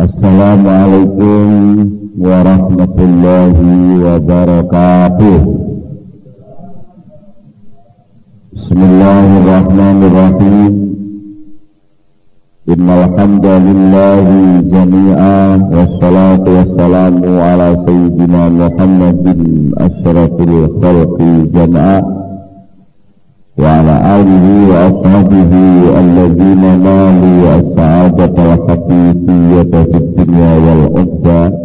Assalamualaikum warahmatullahi wabarakatuh. Bismillahirrahmanirrahim. Innal hamdalillahi jami'an wassalatu wassalamu ala sayyidina Muhammadin asyrafil khalqi jama'a wa ala alihi wa ashabihi alladhina nalu as-sa'adata al-haqiqiyyata fid dunya wal ukhra.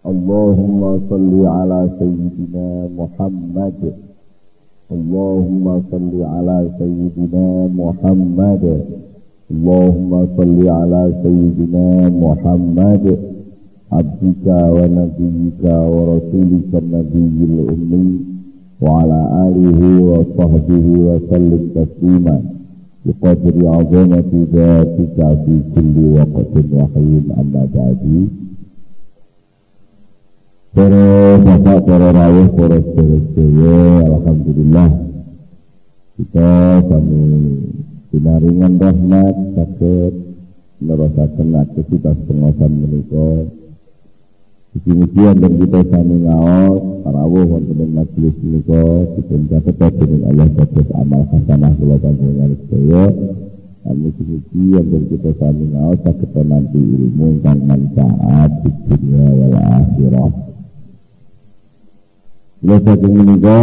Allahumma salli ala sayyidina Muhammad. Allahumma salli ala sayyidina Muhammad. Allahumma salli ala sayyidina Muhammad abdika wa nabiyyika wa rasulika nabiyil ummi wa ala alihi wa sahbihi wa sallim taslima biqadri azamati dhatika fi kulli waqtin wa hin amma ba'du. Para bapak, para rawuh, para sedherek, alhamdulillah kita sami pinaringan rahmat saged nerusaken aktivitas pengawasan menika. Demikian dan kita sami ngaos rawuh wonten ing majelis menika dipun catet dening Allah dados amal hasanah kula panjenengan sedaya. Mugi-mugi dan kita sami ngaos saged nampi ilmu ingkang manfaat di dunia wal akhirah. Saking menika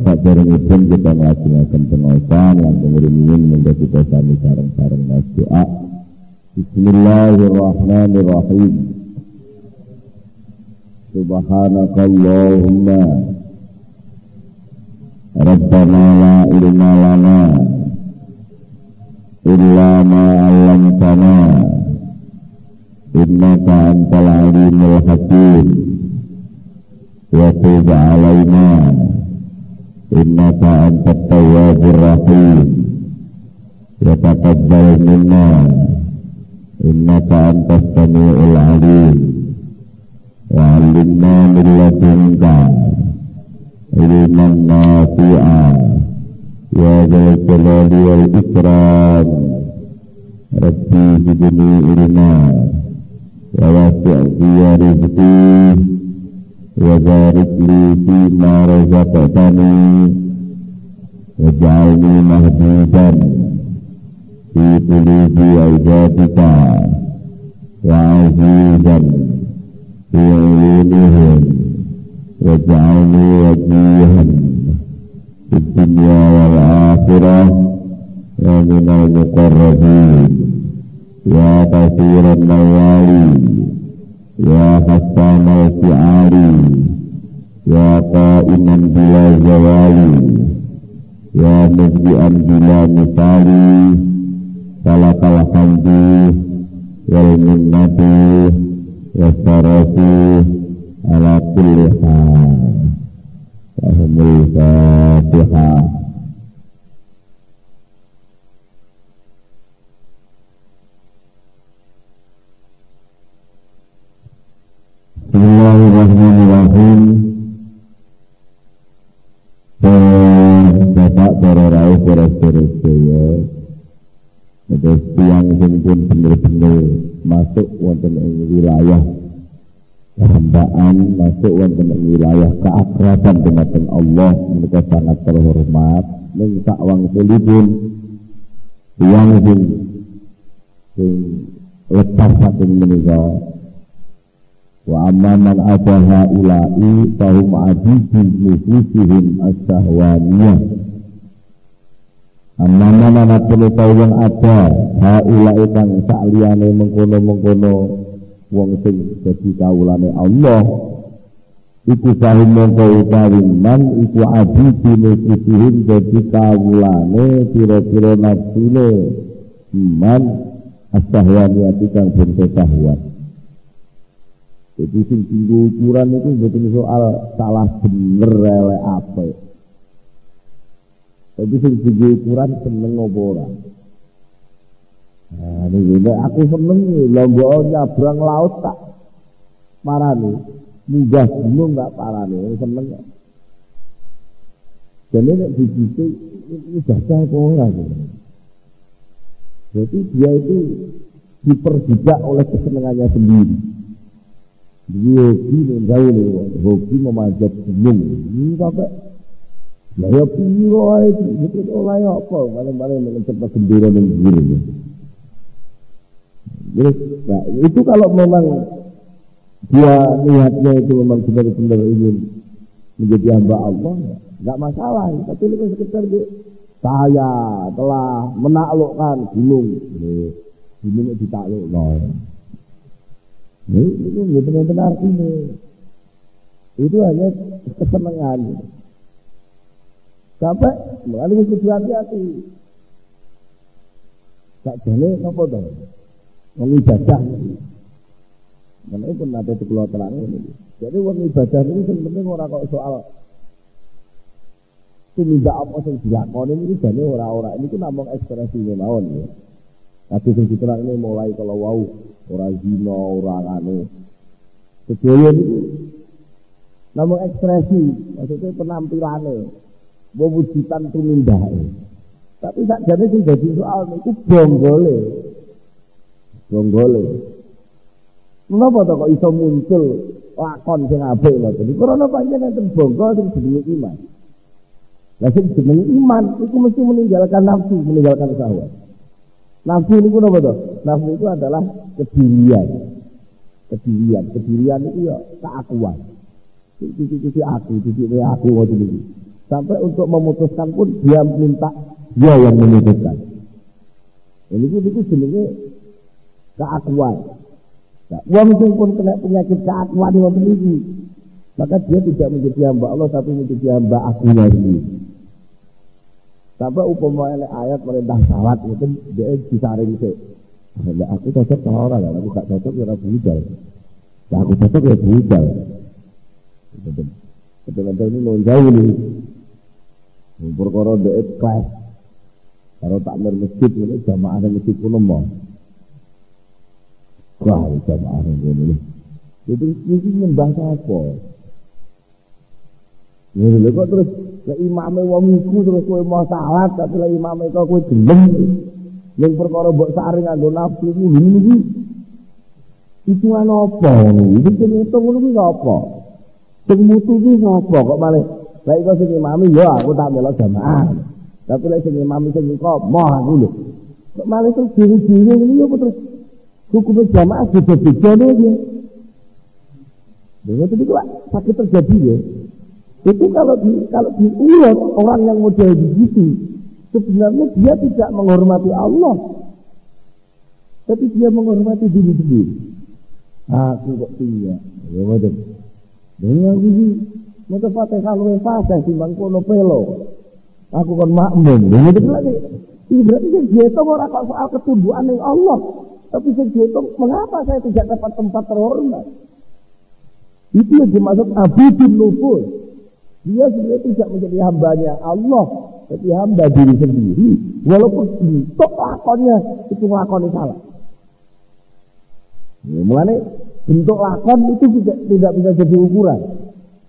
saderengipun kita nglajengaken pengaosan lan pengiriman monggo kita sami sareng-sareng maos doa. Bismillahirrahmanirrahim. Subhanakallahumma Rabbana la ilma lana illa ma 'allamtana innaka antal alimul hakim. Wa tub 'alaina innaka antat tawwabur rahim. Wa taqabbal minna innaka antas samiul 'alim. Wa 'allimna min ladunka ilman nafi'a ya dzal jalali wal ikram. Rabbi zidni ilma wa wasi' fi rizqi wa barik li fima razaqtani waj'alni mahdudan fi qulubi ibadika wa 'azizan fi 'uyunihim waj'alni wajihan fid dunya wal akhirah wa minal muqarrabin ya kathiran mawali ya hasanal fi'ali ya qa'iman bila zawali ya mubdi'an bila misali salakal hamdu wal minnatu wassarafu ala kulli hal. Al-Fatihah. Bismillahirrahmanirrahim. Bapak, para rawuh, para sedherek, terus tiang sing pun bener-bener masuk wonten ing wilayah kehambaan, masuk wonten ing wilayah keakraban dumateng Allah menika sangat terhormat. Ning sak wangsulipun tiang sing lepas saking menika wa amman adaha ila'i fahum adidun nufusihim as-sahwaniyah. Amman manapun yang ada haula'i kang sakliyane mengkono-mengkono wong sing dadi kawulane Allah iku fahum mongko utawi man iku adidun nufusihim dadi kawulane pira-pira nafsune man as-sahwaniyah kang bentuk syahwat. Jadi sing tinggu ukuran itu betul soal salah bener elek apa. Tapi sing tinggu ukuran seneng apa ora. Nah, ini aku seneng lombok nyabrang laut tak marani, munggah gunung tak parani, seneng. Jadi nek dididik ini jasa apa ora. Jadi dia itu diperbudak oleh kesenangannya sendiri. Dia hobi memanjat gunung. Ini sampai ya piro itu oleh apa? Malam-malam mencetak bendera dan begini. Jadi, nah, itu kalau memang dia niatnya itu memang benar-benar ingin menjadi hamba Allah, nggak masalah. Tapi itu sekedar saya telah menaklukkan gunung. Gunung ditaklukkan. Itu benar-benar artinya. Itu hanya kesenangan. Sampai mengalami kudu hati-hati. Tak jane napa to? Wong ibadah. Meneh pun ada di pulau terang ini. Jadi wong ibadah ini sing penting ora kok soal tumindak apa sing dilakoni iki jane ora-ora ini ku namung ekspresi mawon ya. Tapi sing diterang ini mulai kalau wau ora zina, ora anu. Sedaya niku namung ekspresi, maksudnya penampilane, wujudan tumindake. Tapi sakjane sing dadi soal niku bonggole. Menapa to kok iso muncul lakon sing apik ngoten? Karena pancen enten bonggol sing jenenge iman. Lah sing jenenge iman iku mesti meninggalkan nafsu, meninggalkan syahwat. Nafsu niku napa to? Nafsu itu adalah kedirian. Kedirian itu ya keakuan. Cici aku ngoten iki. Sampai untuk memutuskan pun dia minta dia yang memutuskan. Ini itu jenenge keakuan. Nah, wong sing pun kena penyakit keakuan ngoten iki, maka dia tidak menjadi hamba Allah tapi menjadi hamba akunya sendiri. Sampai upama ayat perintah salat itu dia disaring sik. Lah aku cocok sama orang, aku gak cocok ya ora budal. Lah aku cocok ya budal. Betul-betul ini nonjau ini. Perkara dhek kelas. Karo takmir masjid ini jamaah masjid pun mau. Wah, jamaah ini. Itu nyembah apa? Ya kok terus lek imame wong iku terus kowe mau salat tapi lek imame kok kowe gelem. Ning perkara mbok saring nganggo nafsu iki. Itu ana apa ngono? Iki sing ngitung ngono kuwi apa? Sing mutu kuwi apa kok malah lek iku sing imame ya aku tak melok jamaah. Tapi lek sing imame sing kok moh aku lho. Kok malah terus diri-diri ngene ya terus hukum jamaah beda-beda lho. Dengan itu Pak, sakit terjadi ya. Itu kalau diulat orang yang model begitu, sebenarnya dia tidak menghormati Allah, tapi dia menghormati diri sendiri. Aku kok tidak, ya betul. Dengan ini, mata Fatihah luwe fasih timbang kono pelo. Aku kan makmum. Begitu lagi. Ini berarti dia itu orang kok soal ketundukan yang Allah, tapi dia itu mengapa saya tidak dapat tempat terhormat? Itu yang dimaksud abidin nufus. Dia sebenarnya tidak menjadi hambanya Allah, tapi hamba diri sendiri. Walaupun bentuk lakonnya itu lakon salah. Ya, mulanya bentuk lakon itu tidak bisa jadi ukuran.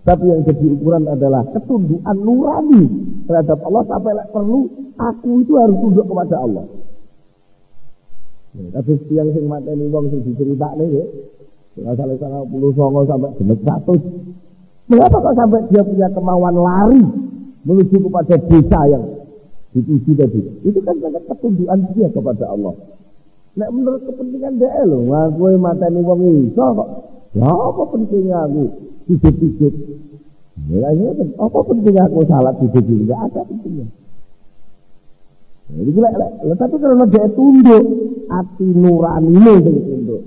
Tapi yang jadi ukuran adalah ketundukan nurani terhadap Allah sampai perlu aku itu harus tunduk kepada Allah. Ya, tapi yang sing mateni wong sing diceritakne ya, salah 90 sampai genep 100. Mengapa kok sampai dia punya kemauan lari menuju kepada desa yang dituju tadi? Itu kan sangat ketundukan dia kepada Allah. Nek menurut kepentingan dia loh, ngaku mateni wong iso kok. Ya apa pentingnya aku hidup-hidup? Ya ini apa pentingnya aku salat hidup-hidup? Enggak ada pentingnya. Jadi tapi kalau dia tunduk, hati nurani itu tunduk.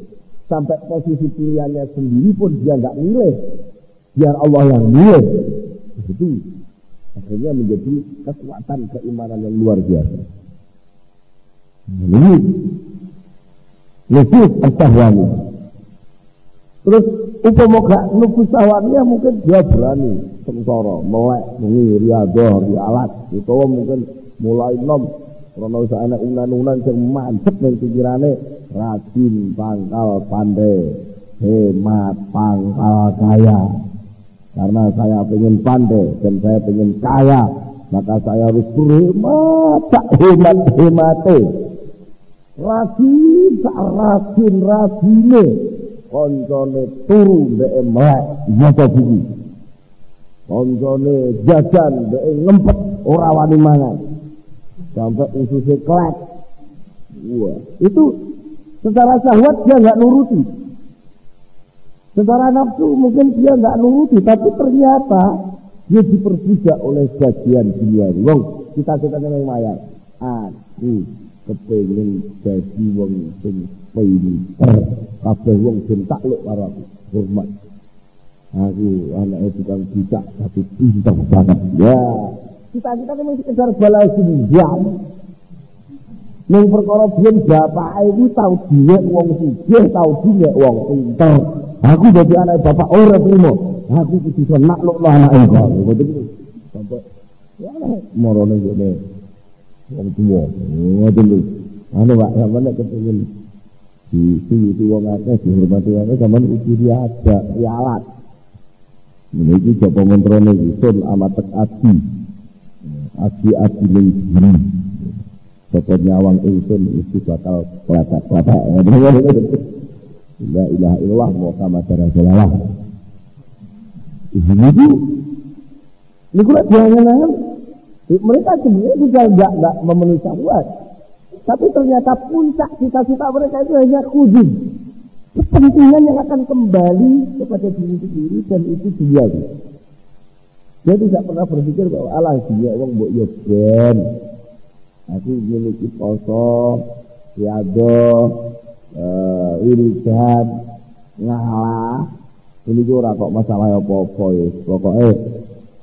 Sampai posisi pilihannya sendiri pun dia enggak milih. Biar Allah yang milih. Itu akhirnya menjadi kekuatan keimanan yang luar biasa. Ini nufus as-sahwani. Terus upama gak nufus sahwani mungkin dia berani sengsara, melek, bengi, riadah, rialat. Utawa mungkin mulai nom karena usaha anak unan-unan yang mantep yang pikirane rajin, pangkal, pandai, hemat, pangkal, kaya. Karena saya pengen pandai dan saya pengen kaya, maka saya harus berhemat, tak hemat-hemate. ragine koncone turu ndek melek maca buku. Koncone jajan ndek ngempet ora wani mangan. Sampai ususnya kelek. Wah, itu secara syahwat dia enggak nuruti. Secara nafsu mungkin dia enggak nuruti, tapi ternyata dia diperbudak oleh bagian dunia. Wong, kita yang mayat. Aku kepengin jadi wong sing pinter, kabeh wong sing takluk karo aku, hormat. Aku anake tukang bijak tapi pinter banget. Ya, kita memang sekedar balas dendam. Ning perkara biyen bapake iku tau dhuwit wong sugih, tau dhuwit wong pinter. Aku dadi anak bapak ora trimo. Aku kudu iso naklukno anake kok. Ngoten iki. Sampai ya marane ngene. Wong tuwa. Ngoten lho. Anu Pak, sampeyan nek kepengin di wong akeh dihormati wae sampeyan uji ada alat. Meniki Joko Mentrone Sun Amatek Adi ning diri. Sapa nyawang ingsun iki bakal kletek-kletek. La ilaha illallah Muhammad Rasulullah. Ini kok jangan-jangan mereka sebenarnya juga enggak memenuhi syahwat. Tapi ternyata puncak cita-cita mereka itu hanya khudud. Kepentingan yang akan kembali kepada diri sendiri dan itu dia. Dia tidak pernah berpikir bahwa Allah dia wong mbok yo ben. Aku memiliki poso, riado, wiridan, ngalah. Ini ora kok masalah apa-apa ya. Pokoknya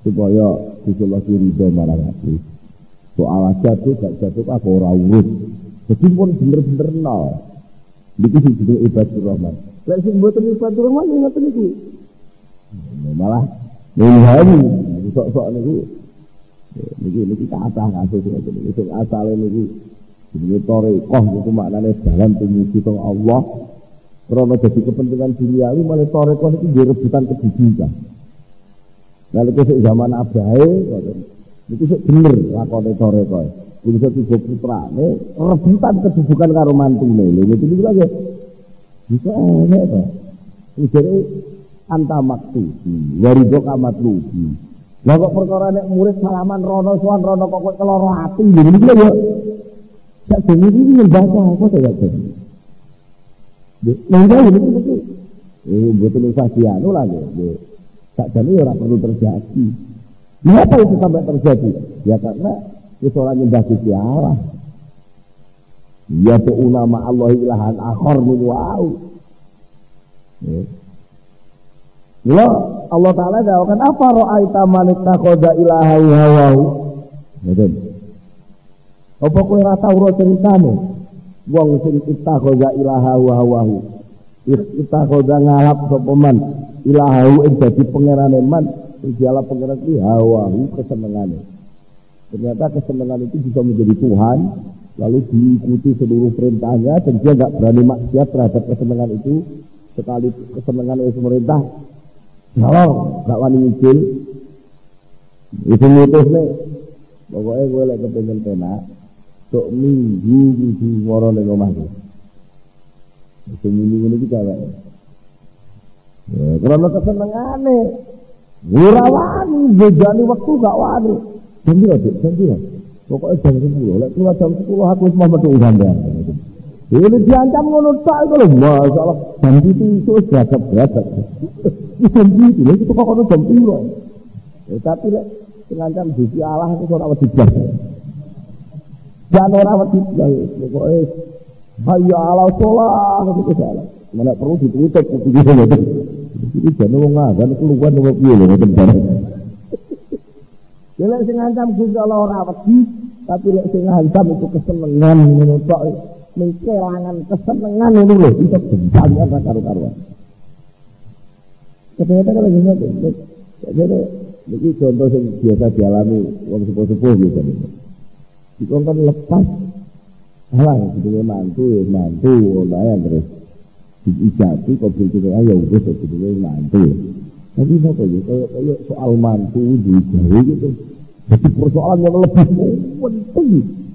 supaya disolasi ridho marang aku. Soal jatuh gak jatuh apa ora urut. Jadi pun bener-bener nol. Niki sing jenenge ibadur rahman. Lek sing mboten ibadur rahman ngoten iki. Malah ngilhami sok-sok niku. Niki kathah kasus ngoten iki. Sing asale niku jenenge tarekah niku maknane dalan tumuju teng Allah. Karena jadi kepentingan duniawi malah tarekah niku nggih rebutan kedudukan. Lah lek sik zaman abahe ngoten. Niku sik bener lakone tarekah. Bisa tiga putrane rebutan kedudukan karo mantune. Lho niku lagi. Bisa enak to. Ujare antamaktu, warido kamatlubi. Lah kok perkara nek murid salaman rono sowan rono kok keloro ati ngene iki lho. Sak dene iki baca apa to ya, Bang? Nggak ini. Betul usah dianu lah ya. Sak jane ora perlu terjadi. Mengapa itu sampai terjadi? Ya karena orang nyembah Gusti Allah. Ya tu'una ma'allahi ilahan akhar min wa'u. Ya Allah Ta'ala jawabkan apa ra'aita man ittakhadha ilahahu hawahu. Betul. Apa kowe ora tau ro ceritane? Wong sing ittakhadha ilahahu hawahu. Ittakhadha ngalap sapa man ilahahu ing dadi pangerane man, dialap pangeran iki hawahu kesenengane. Ternyata kesenangan itu bisa menjadi Tuhan, lalu diikuti seluruh perintahnya dan dia nggak berani maksiat terhadap kesenangan itu. Sekali kesenangan oleh pemerintah, kalau nggak wani ngicil, itu mutus nih. Pokoknya gue lagi kepengen penak, sok minggu moro ning omahku. Seminggu ini kita lah. Karena kesenangane, ora wani, jajani waktu gak wani. Janji lah. Pokoknya jam 10. Lek keluar jam 10 aku wis mau metu gandang. Ini diancam ngono tak itu lho, masalah jam itu beragam-beragam. Jam itu lho, itu kok jam 10. Tapi lek ngancam Gusti Allah itu ora wedi blas. Jan ora wedi blas. Pokoke hayya ala sholah itu salah. Mana perlu ditutup begitu lho. Iki jane wong ngazan keluar nang piye lho ngoten jane. Lek sing ngancam Gusti Allah ora wedi, tapi lek sing ngancam itu kesenengan ngono tok, ning kelangan kesenengan ngono lho, itu banyak karo-karuan. Ternyata kalau ngono, jadi iki contoh sing biasa dialami wong sepuh-sepuh gitu. Dikongkon lepas halang gitu mantu lumayan terus. Dijati kok gitu ayo wis gitu mantu. Tapi apa ya kayak soal mantu digawe gitu. Jadi persoalan yang lebih penting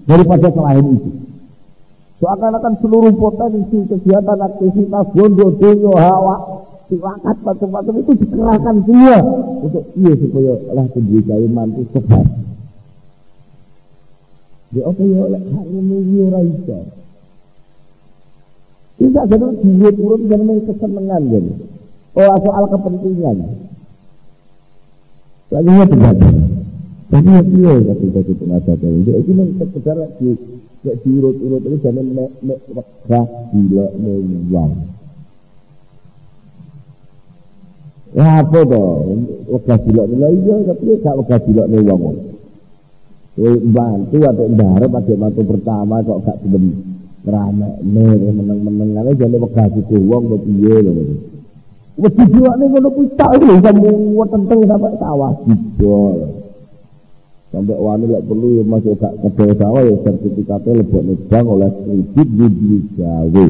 daripada selain itu. Seakan-akan seluruh potensi kegiatan aktivitas bondo dunia hawa silakat macam-macam itu dikerahkan semua untuk supaya lah pendidikan mantu sebab ya apa ya oleh hari ini ora iso tidak jadi diurut jangan kesenangan gitu soal kepentingan lainnya tidak tapi ya ketika kita ngadakan itu memang sekedar diurut-urut itu jangan mek wegah gila mewang ya apa toh wegah gila iya tapi gak wegah gila mewang bantu atau ndarep ada bantu pertama kok gak gelem ramekne meneng-menengane jane wegah siku wong kok piye lho wedi jiwane ngono kuwi tak lho sampe tenteng sampai sawah jebol sampai wani lek perlu ya masuk gak kedhe sawah ya sertifikate lebokne bang oleh kredit di gawe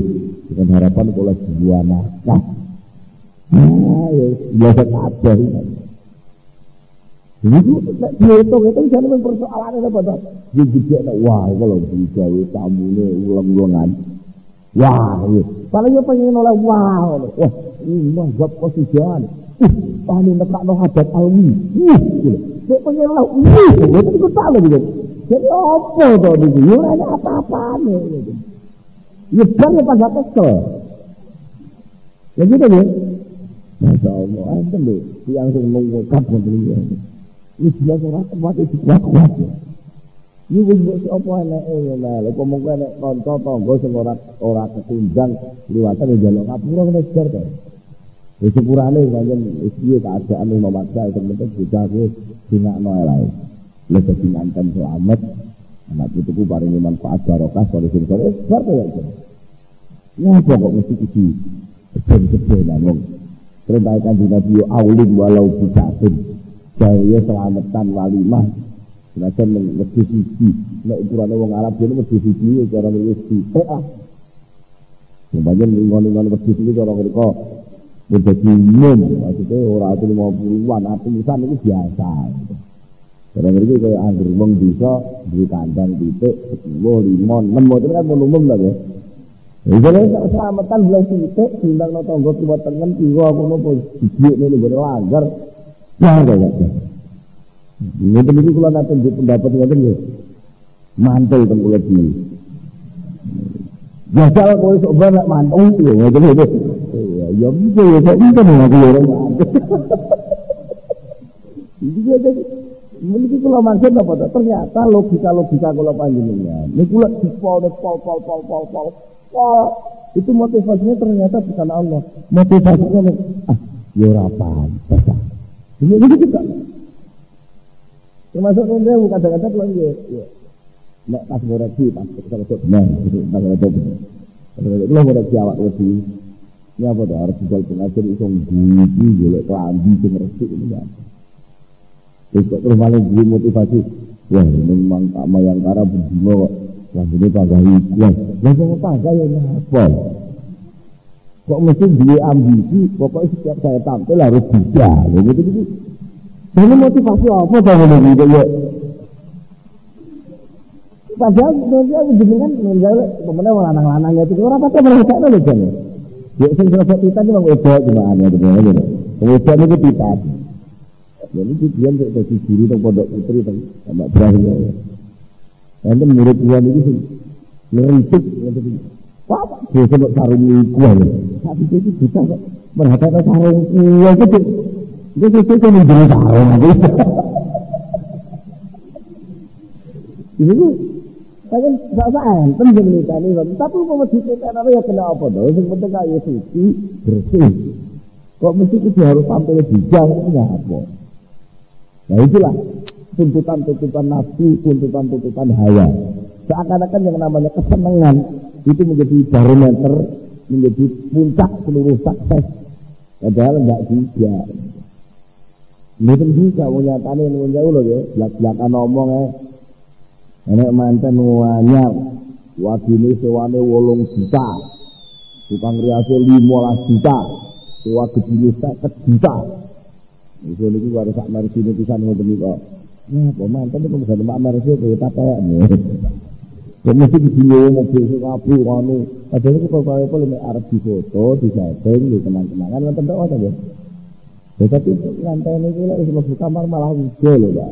dengan harapan oleh sebuah nafkah ya biasa kabeh itu nek dihitung itu jane men persoalane apa to dijekno wah kalau digawe tamune ulang-ulangan wah paling yo pengen oleh wah wah gak posijan ini nekakno hadat alwi nek pengen oleh itu iku tak lho gitu jadi apa to iki yo ora ada apa-apane gitu ya kan pada kesel ya gitu ya Masya Allah enten lho yang sing ngungkap ngoten iki ini jelas orang kuat itu kuat ya. Ini wujud apa enake lha kok mung nek kanca tangga sing ora ketundang liwatan ya njaluk ngapura ngejar to. Wis sepurane pancen wis piye keadaan ing memaksa sing penting bocah kuwi dinakno ae. Lha dadi manten selamat anak putuku paringi manfaat barokah sore sore bar to ya. Nyapa kok mesti iki gede-gede wong. Perintah Kanjeng Nabi aulim walau bisatin. Jaya selamatan walimah senajan wedi siji nek ukurane wong Arab dene wedi siji cara wis ditek ah sampeyan ngon-ngon wedi siji cara mereka dadi umum maksudnya ora 50-an atusan itu biasa cara mereka kaya anggere wong bisa duwe kandang titik 10 5 6 itu kan umum lah ya jadi selamatan belas titik sindang tangga kiwa tengen pira ngono apa dijik ngene ngene langgar ya enggak. Ini penting kalau nanti pendapat ngoten ya. Mantul teng kula iki. Biasa kalau sok banget mantul ya ngoten itu. Ya gitu ya kok itu aku ya ora. Iki jadi mungkin kalau maksud apa ternyata logika kula panjenengan. Niku lek dipol itu motivasinya ternyata bukan Allah. Motivasinya ya ora pantes. Ini kita. Termasuk nunda kadang-kadang kalau ya. Nek pas ngoreksi pas ketemu benar itu pas ngoreksi. Kalau ngoreksi awak wedi. Ya apa dah harus jual pengajar iso ngguyu golek klambi sing resik ini kan. Terus terus malah motivasi. Wah, memang tak mayangkara berdino kok. Lanjutnya pagahi kuat. Langsung pagahi ya apa? Kok mesti dia ambisi, pokoknya setiap saya tampil harus bisa. Begitu. Ini motivasi apa kalau gitu ya? Padahal dia jenengan menjawab pemenang lanang-lanang itu orang pasti merasa lho kan. Ya sing selesai kita ini mau wedok gimana gitu. Wedok itu kita. Jadi dia jadi guru teng pondok putri teng Mbak Ibrahim ya. Nanti murid dia ini sih ngeritik gitu. Wah, dia sebut sarung iku lho. Tapi itu bisa kok merhatikan sarung iku gitu. Dia itu menjadi sarung aja. Ini kan perasaan penting ini kan. Tapi mau mesti kita ya kena apa dong? Yang penting kayak suci bersih. Kok mesti itu harus tampil bijak ini apa? Nah itulah tuntutan nafsu, tuntutan hawa. Seakan-akan yang namanya kesenangan itu menjadi barometer, menjadi puncak seluruh sukses. Padahal enggak juga. Ini bisa menyatakan yang jauh loh ya. Belak-belakan ngomong enek manten wanyar. Wadine sewane 8 juta. Tukang riase 15 juta. Sewa gedine 50 juta. Iku niku karo sak mersine pisan ngoten niku. Ya, manten itu bisa mbak mersi kowe tatekne. mesti video mobil sing kabeh anu. Padahal iku kok nek arep difoto, disetting, kenang-kenangan ngoten tok ta, ya. Tapi ngantene iki lek wis kamar malah ujo lho, Pak.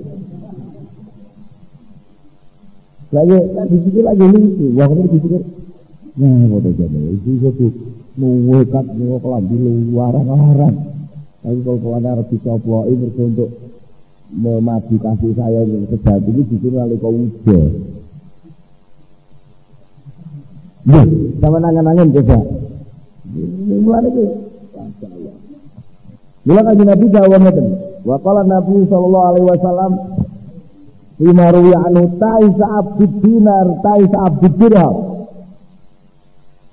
Lagi dipikir lagi lucu, waktu dipikir, nah foto jadi itu tuh menguat nunggu kelambi luaran-luaran. Tapi kalau harus dicoploi untuk memadu kasih saya yang sejati ini dipikir lalu kau ujo. Ya, sama nangan-nangan coba. Mulai lagi. Bila kaji Nabi jawabnya itu, waqala Nabi sallallahu alaihi wasallam lima ruwi anu ta'isa abdud dinar ta'isa abdud dirham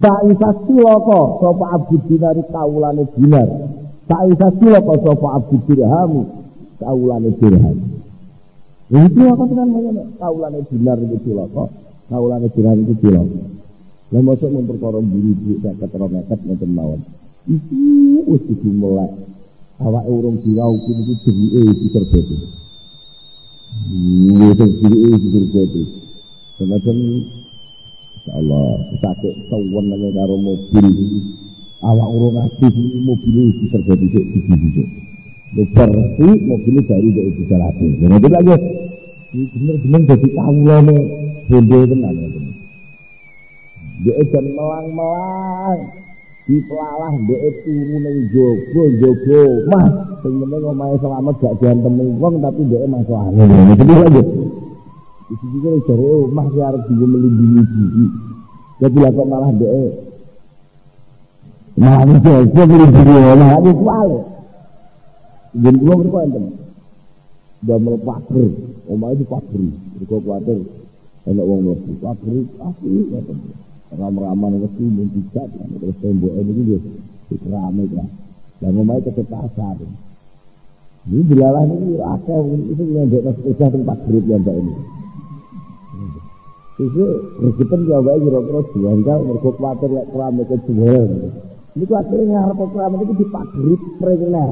ta'isa silaka sapa abdud dinar kaulane dinar ta'isa silaka sapa abdud dirham kaulane dirham. Itu apa tenan namanya kaulane dinar itu silaka kaulane dirham itu silaka. Lah mosok mun perkara buru-buru sak keteromeket ngoten mawon. Iki wis dimulai awake urung dirau iki jenenge diterbete. Jadi, semacam insyaallah sakit sawan nang karo mobil awak urung aktif mobil iki terjadi iki. Bersih mobil dari itu salate. Jadi lagi iki bener-bener dadi kawulane bondo tenan. Dia jan melang-melang dipelalah dhek turu ning jogo Mas sing meneng omahe selamat gak diantemi wong tapi dhek masuk angin. Jadi lagi iki kira jare omah ki arep melindungi diri. Jadi lah kok malah dhek malah jogo melindungi omah iki kuwale. Yen kula mriko enten damel pager omahe dipageri mergo kuwatir ana wong mlebu pager asli ngoten. Ram-raman itu menjikat, terus tembok ini dia keramik lah. Dan memang itu ke pasar. Ini dilalah ini akeh itu yang dia sepeda tempat grup yang tak ini. Itu rezepan jawabannya kira-kira jual mereka khawatir lek keramik itu jual. Ini khawatir ngarep keramik itu dipageri prenah.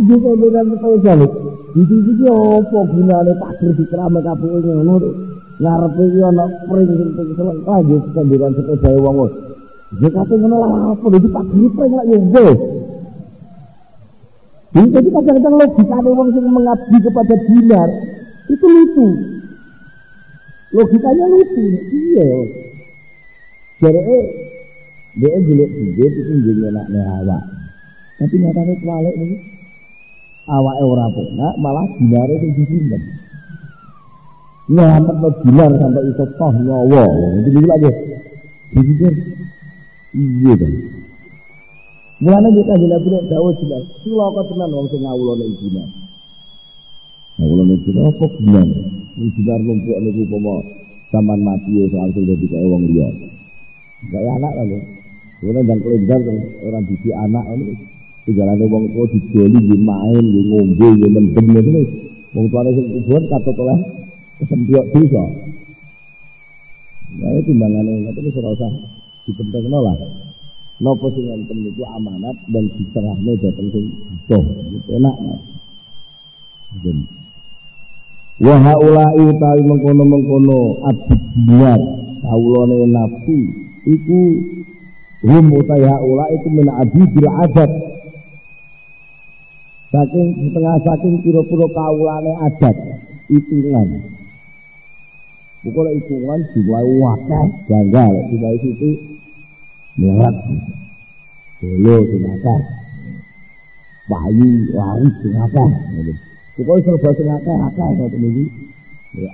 Itu kemudian supaya jaluk. Itu apa gunanya pager di keramik kabeh ngono. Ngarep iki ana pring sing seleng lanjut kendiran sepeda wong. Jek kate ngono lah apa iki pagi pring lak yo wis. Jadi kadang-kadang logikane wong sing mengabdi kepada dinar itu lucu. Logikanya lucu. Iya. Jareke dhek jelek duit iki njenenge enakne awak. Tapi nyatane kualik niki awake ora penak malah dinare sing disimpen. Nyelamat no dinar sampai iso toh nyawa. Itu dulu aja. Dipikir iya kan. Mulane kita bila-bila dawuh jelas. Sila kok tenan wong sing ngawula nek dinar. Ngawula nek dinar apa dinar? Ning dinar numpuk niku upama sampean mati ya langsung dadi kaya wong liya. Kaya anak lho. Ora ndang kelendar ora didik anak ngono. Tinggalane wong tuwa dijoli nggih main, nggih ngombe, nggih mendem ngono. Wong tuane sing kuburan katut oleh kesempiok desa. Ya timbangannya itu ora usah dipentingno lah. Napa sing enten niku amanat dan diserahne dhateng sing butuh. Itu enak. Jadi wa haula'i utawi mengkono-mengkono abdi dinar kawulane nafsi iku hum utai haula itu min abidil adat. Saking setengah saking pira-pira kawulane adat hitungan. Pokoknya hitungan dimulai wakil janggal dimulai situ merat dulu dimulai bayi waris dimulai pokoknya serba dimulai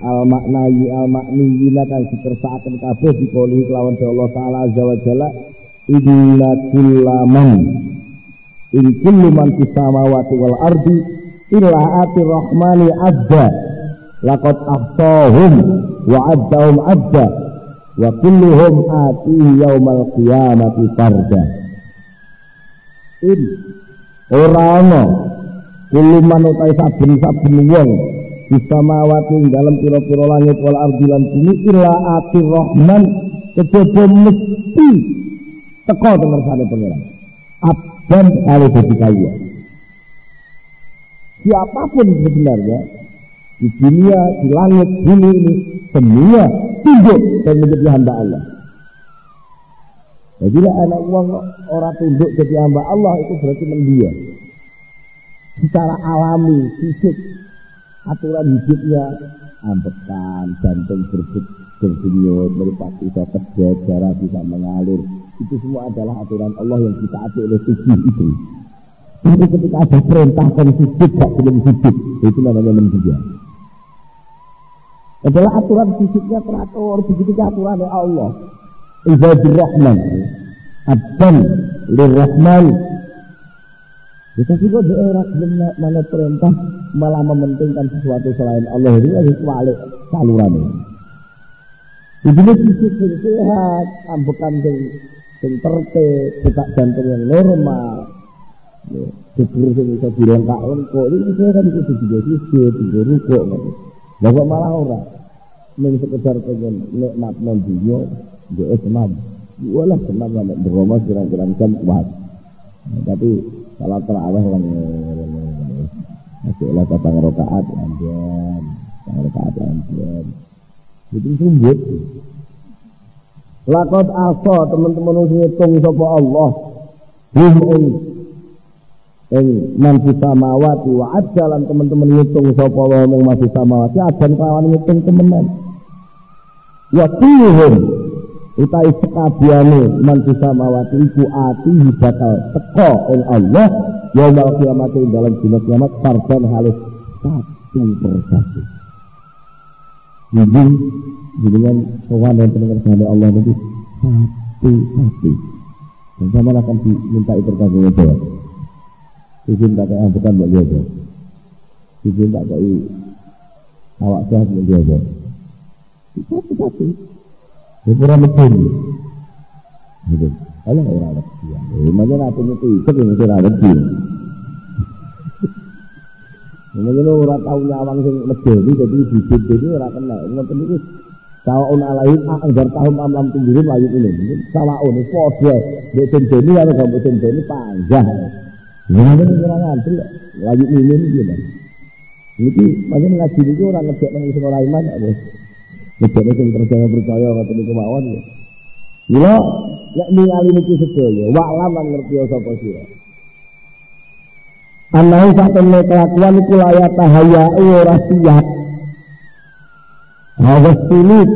al-maknayi al-makniyi akan dikersaakan kabeh dikoli kelawan Allah Ta'ala Azza wa Jalla illa kullaman in kullu man fis samawati wal ardi illa ati rahmani azza laqad ahsahum wa addahum adda wa kulluhum atihi yaumal qiyamati farda. In ora ana kuluman utai saben-saben wong bisa mawati dalam pira-pira langit wal ardi lan bumi illa ati rahman kejaba mesti teko tengersane pangeran abdan kali dadi kaya. Siapapun sebenarnya di dunia, di langit, bumi ini semua tunduk dan menjadi hamba Allah. Jadi anak uang orang tunduk jadi hamba Allah itu berarti mendia. Secara alami, fisik, aturan hidupnya, ambekan, jantung berdenyut, meripat bisa kerja, darah bisa mengalir. Itu semua adalah aturan Allah yang kita atur oleh tubuh itu. Tapi ketika ada perintahkan sujud, tak belum sujud, itu namanya mendia. Adalah aturan fisiknya teratur, begitu aturan oleh Allah. Ibadur Rahman, Abdan Lirrahman. Tetapi kok daerah belum mana perintah malah mementingkan sesuatu selain Allah ini harus balik salurannya. Ini fisik yang sehat, ambekan yang tertib, detak jantung yang normal, tubuh yang bisa direngkak-rengkok. Ini saya kan itu juga sujud, juga rukuk. Bapak malah orang yang sekedar pengen nikmat dunia, dia senam. Walah senam sampai beroma kira-kira jam kuat. Tapi kalau terawih masuklah ke rakaat lanjut, itu sumbut. Lakot asa teman-teman ngitung sapa Allah. Ing man samawati wa ajalan teman-teman ngitung sapa Allah mung masih samawati ajan kawan ngitung temenan. Ya tuhum utai sekabiane man samawati iku ati bakal teka ing Allah yaumul kiamat ing dalam dina kiamat fardan halis satu persatu. Dengan sowan dan pendengar Allah nanti satu-satu. Dan sama akan diminta pertanggung jawab. Izin tak kayak bukan buat dia. Izin tak kayak awak sehat buat dia. Satu-satu. Berapa mesin? Gitu. Kalau orang lagi, macam apa itu yang orang lagi. Macam orang tahu nyawang sing medeni jadi bibit ini orang kena. Ngoten niku sawaun alaihim anggar tahun amlam tinggirin layu ini. Sawaun padha nek dene ana gambar dene panjang. Ngene iki ora ngantri layu ini iki lho. Iki macam ngaji iki ora ngejek nang sing ora iman kok. Ngejek sing percaya ngoten niku mawon. Mila nek ningali niki sedaya wa'lam lan ngerti sapa sira. Anahe satemene kelakuan iku layak tahaya ora siap. Hawas sulit.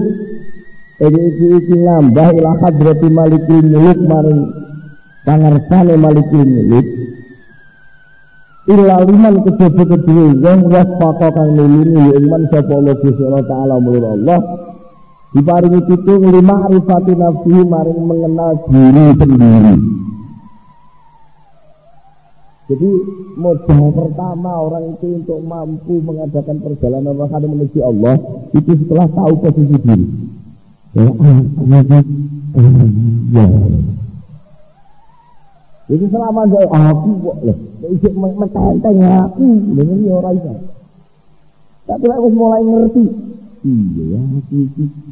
Iki nambah ila hadrati malikil muluk maring pangarsane malikil muluk. Illa liman kejaba kedue wong wasfaqo kang nulungi iman sapa Allah Gusti Taala mulur Allah. Diparingi pitung lima arifati nafsi maring mengenal diri sendiri. Jadi modal pertama orang itu untuk mampu mengadakan perjalanan rohani menuju Allah itu setelah tahu posisi diri. Jadi selama saya aku kok loh, isik menteng aku dengan orang itu. Tapi aku mulai ngerti. Iya,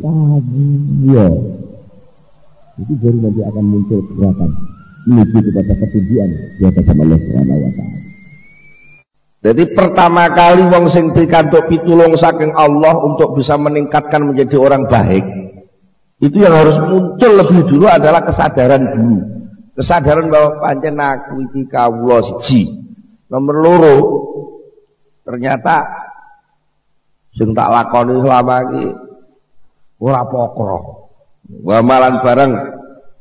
aku ya. Itu baru nanti akan muncul gerakan menuju kepada ketujuan di atas Allah Subhanahu wa taala. Jadi pertama kali wong sing pikantuk pitulung saking Allah untuk bisa meningkatkan menjadi orang baik, itu yang harus muncul lebih dulu adalah kesadaran dulu. Kesadaran bahwa pancen aku iki kawula siji. Nomor loro, ternyata sing tak lakoni selama iki ora pokro. Wa malan bareng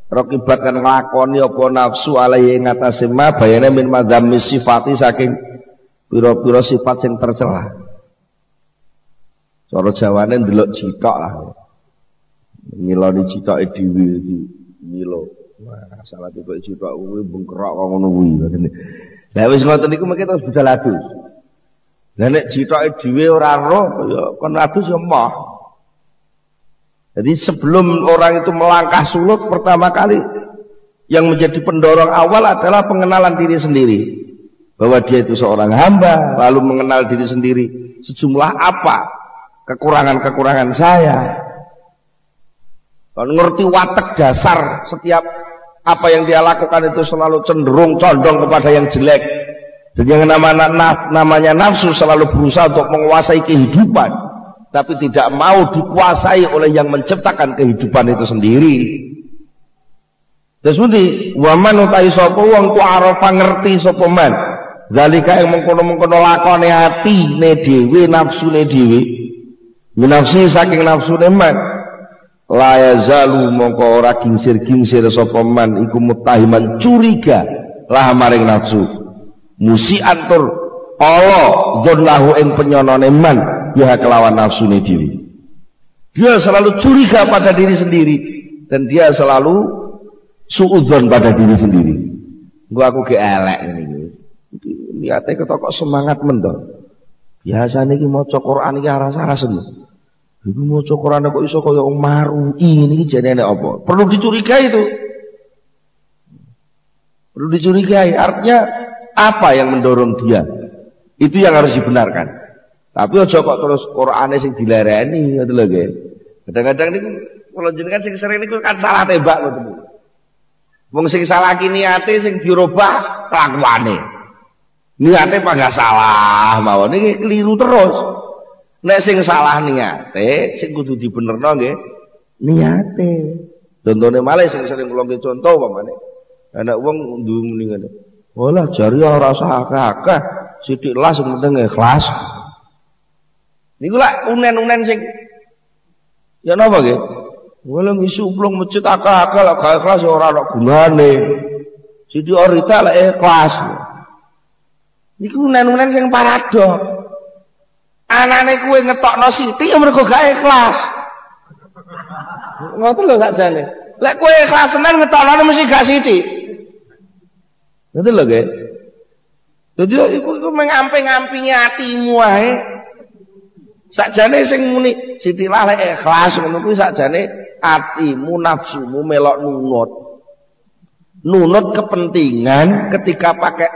rokibat kan nglakoni apa nafsu alaihi ngatasi ma bayane min madzammi sifati saking pira-pira sifat sing tercela. Cara Jawane ndelok cithok lah. Ngiloni cithoke dhewe iki milo. Wah, salah tiba cithok kuwi bengkerok kok ngono kuwi. Lah wis ngoten niku mengke terus budal adus. Lah nek cithoke dhewe ora roh ya kon adus ya moh. Jadi sebelum orang itu melangkah sulut, pertama kali yang menjadi pendorong awal adalah pengenalan diri sendiri. Bahwa dia itu seorang hamba, lalu mengenal diri sendiri. Sejumlah apa kekurangan-kekurangan saya. Kalau ngerti watak dasar setiap apa yang dia lakukan itu selalu cenderung condong kepada yang jelek. Dan yang namanya nafsu selalu berusaha untuk menguasai kehidupan, tapi tidak mau dikuasai oleh yang menciptakan kehidupan itu sendiri. Terus pundi waman utai sapa wong ku arafa ngerti sapa man zalika yang mengkono-mengkono lakone atine dhewe nafsune dhewe minafsi saking nafsune man la yazalu mongko ora gingsir-gingsir sapa man iku mutahiman curiga lah maring nafsu musian tur Allah dzallahu ing penyonone man ya kelawan nafsune dhewe. Dia selalu curiga pada diri sendiri dan dia selalu suudzon pada diri sendiri. Gua aku ge elek ngene iki. Niate ketok semangat mendol. Biasane iki maca Quran iki aras-arasen. Iku maca Quran kok iso kaya wong marui ngene iki jenenge apa? Perlu dicurigai itu. Perlu dicurigai. Artinya apa yang mendorong dia? Itu yang harus dibenarkan. Tapi aja kok terus Qur'ane sing dilereni ngoten lho nggih. Kadang-kadang niku kula jenengan sing sering niku kan salah tembak ngoten. Wong sing salah ki niate sing dirubah kelakuane. Niate apa enggak salah mawon iki keliru terus. Nek sing salah niate sing kudu dibenerno nggih niate. Contone malih sing sering kula nggih contoh umpamane. Anak wong ndung muni ngene. Walah jari ora usah akeh-akeh, sithik lah sing penting ikhlas. Niku lak unen-unen sing ya napa nggih? Wala isu plong masjid akal-akal gak ikhlas ora ana gunane. Sidi orita lek ikhlas. Niku unen-unen sing paradok. Anane kuwe ngetokno sithik ya mergo gak ikhlas. Ngoten lho sakjane. Lek kowe ikhlas tenan ngetokno mesti gak sithik. Ngoten lho nggih. Dadi iku mengampi-ngampingi atimu ae. Sakjane sing muni sithik lah lek ikhlas ngono kuwi sakjane atimu nafsumu melok nunut kepentingan ketika pakai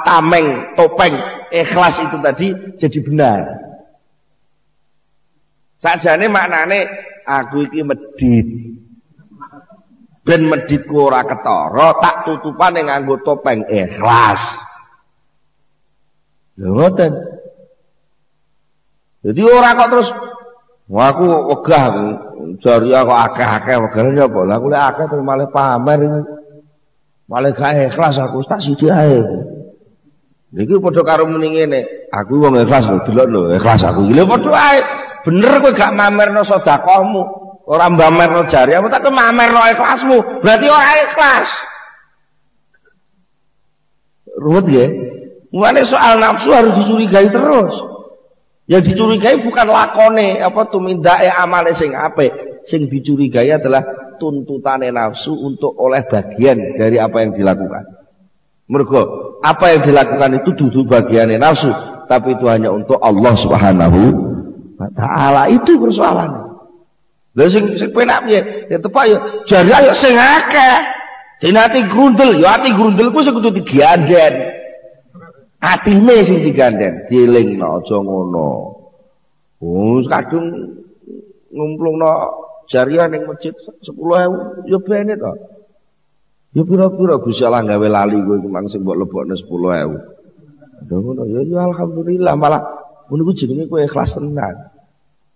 tameng topeng ikhlas itu tadi jadi benar. Sakjane maknane aku iki medhit ben medhitku ora ketara tak tutupane nganggo topeng ikhlas. Lho ngoten. Jadi ora kok terus wah aku wegah jari kok akeh-akeh wegane apa lha aku lek akeh terus malah pamer malah gak ikhlas aku tak sithik ae niki padha karo muni ngene aku wong ikhlas lho delok lho ikhlas aku iki lho padha ae bener kowe gak mamerno sedekahmu ora mamerno jari apa tak mamerno ikhlasmu berarti ora ikhlas ruwet ya mulane soal nafsu harus dicurigai terus. Yang dicurigai bukan lakone apa tumindake amale sing apik, sing dicurigai adalah tuntutane nafsu untuk oleh bagian dari apa yang dilakukan. Mergo apa yang dilakukan itu dudu bagiane nafsu, tapi itu hanya untuk Allah Subhanahu wa taala. Itu persoalannya. Lha sing penak piye? Ya tepak ya jare ayo sing akeh. Dene ati grundel, ya ati grundelku sing kudu diganden. Atine sing digandhen, dielingno aja ngono. Oh, kadung ngumplungno jariah ning masjid 10.000 ya bene to. Ya pira-pira Gusti Allah gawe lali kowe mang sing mbok lebokne 10.000. Lha ngono ya alhamdulillah malah ngono ku jenenge kowe ikhlas tenan.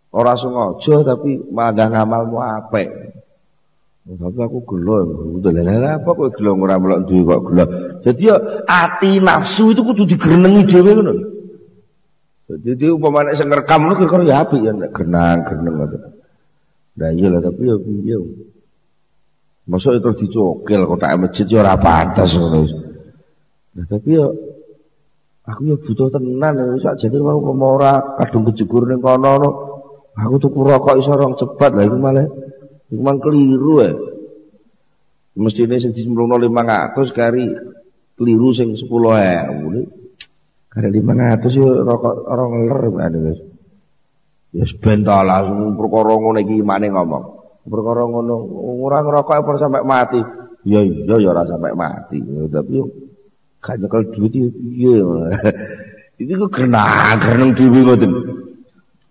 Ora sengaja tapi malah ngamalmu apik. Tapi aku gelo, udah apa kok gelo ora melok duwe kok gelo. Jadi ya ati nafsu itu kudu digrenengi dhewe ngono. Jadi umpamane sing ngrekam ngono kira-kira ya apik ya nek grenang-greneng ngono. Lah iya lah tapi ya piye. Mosok itu dicokil kotak masjid ya ora pantes ngono. Lah tapi ya aku ya butuh tenan sakjane mau ora kadung kejegur ning kono. Aku tuku rokok iso rong cepat lah iku malah memang keliru ya. Mestine sing dimlungno 500 kari keliru sing 10.000. Kari 500 yo rokok ora ngeler ngene wis. Ya sebentar langsung perkara ngono iki imane ngomong. Perkara ngono ora ngerokok apa sampai mati. Ya iya ya ora sampai mati. Tapi yo gak nyekel duit iya. Iki kok grenang dhewe ngoten.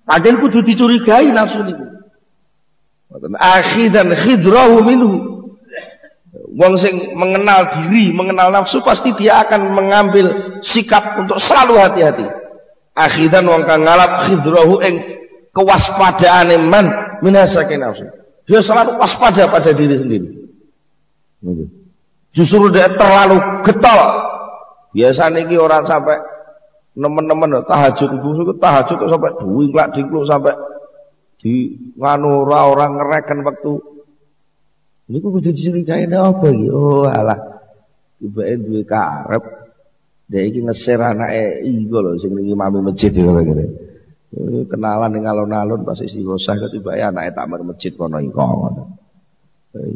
Padahal kudu dicurigai nafsu niku. Akhidan khidrahu minhu Wong sing mengenal diri, mengenal nafsu pasti dia akan mengambil sikap untuk selalu hati-hati. Akhidan wong kang ngalap khidrahu ing kewaspadaane man minasake nafsu. Dia selalu waspada pada diri sendiri. Justru dia terlalu getol. Biasanya iki orang sampai nemen-nemen tahajud sampai dingkluk sampai di nganu orang ngereken waktu. Ini kok kudu dicurigai apa iki? Oh alah. Tibake duwe karep. Dhek iki ngeser anake iku lho sing ning imam masjid kira-kira. Kenalan ning alun-alun pas isi gosah kok tibake anake takmir masjid kono iko ngono.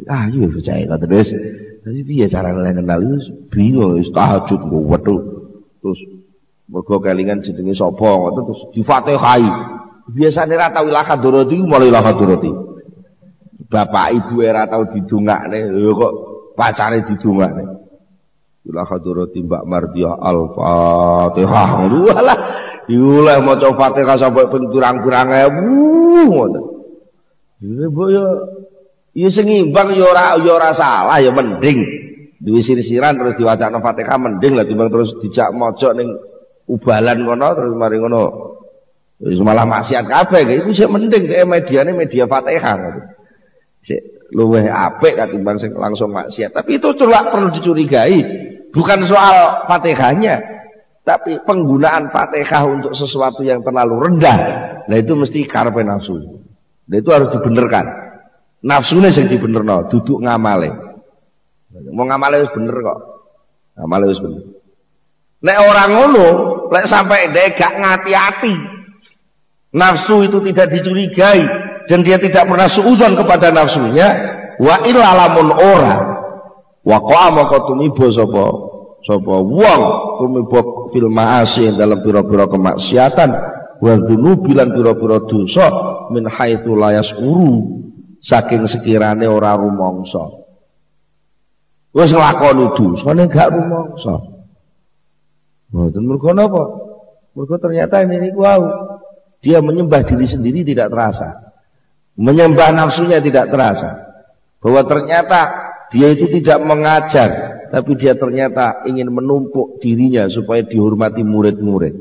Ah iya percaya kok terus. Dadi piye carane kenal iki bingung wis tahajud kok wetu. Terus mergo kelingan jenenge sapa ngono terus di-Fatihai. Biasane ra tau ilah kadurati mulai ilah kadurati. Bapak ibu era tau didongakne lho kok pacare didongakne. Ila hadrati Mbak Mardiah Al-Fatihah. Walah, diuleh maca Fatihah sampai pirang-pirang ngoten. Dene mbok ya sing imbang ya ora salah ya mending duwe sir-siran terus diwacana Fatihah mending lah timbang terus dijak maca ning ubalan kono terus mari ngono. Wis malah maksiat kabeh iku sik mending mediane media Fatihah ngoten. Sik luweh apik katimbang sing langsung maksiat. Tapi itu celak perlu dicurigai. Bukan soal Fatihahnya, tapi penggunaan Fatihah untuk sesuatu yang terlalu rendah. Nah itu mesti karepe nafsu. Nah itu harus dibenerkan. Nafsune sing dibenerno, duduk ngamale. Mau ngamale wis bener kok. Ngamale wis bener. Nek orang ngono, lek sampai dhek gak ngati-ati. Nafsu itu tidak dicurigai. Dan dia tidak pernah suudzon kepada nafsunya, wa illa lamun ora wa qama tumiba sapa wong tumiba fil ma'asi dalam pira-pira kemaksiatan wa dzunubi lan pira-pira dosa min haitsu la yasuru saking sekirane ora rumangsa. Wis nglakoni dosane gak rumangsa. Mboten mergo napa? Mergo ternyata ini wau dia menyembah diri sendiri tidak terasa. Menyembah nafsunya tidak terasa. Bahwa ternyata dia itu tidak mengajar, tapi dia ternyata ingin menumpuk dirinya supaya dihormati murid-murid.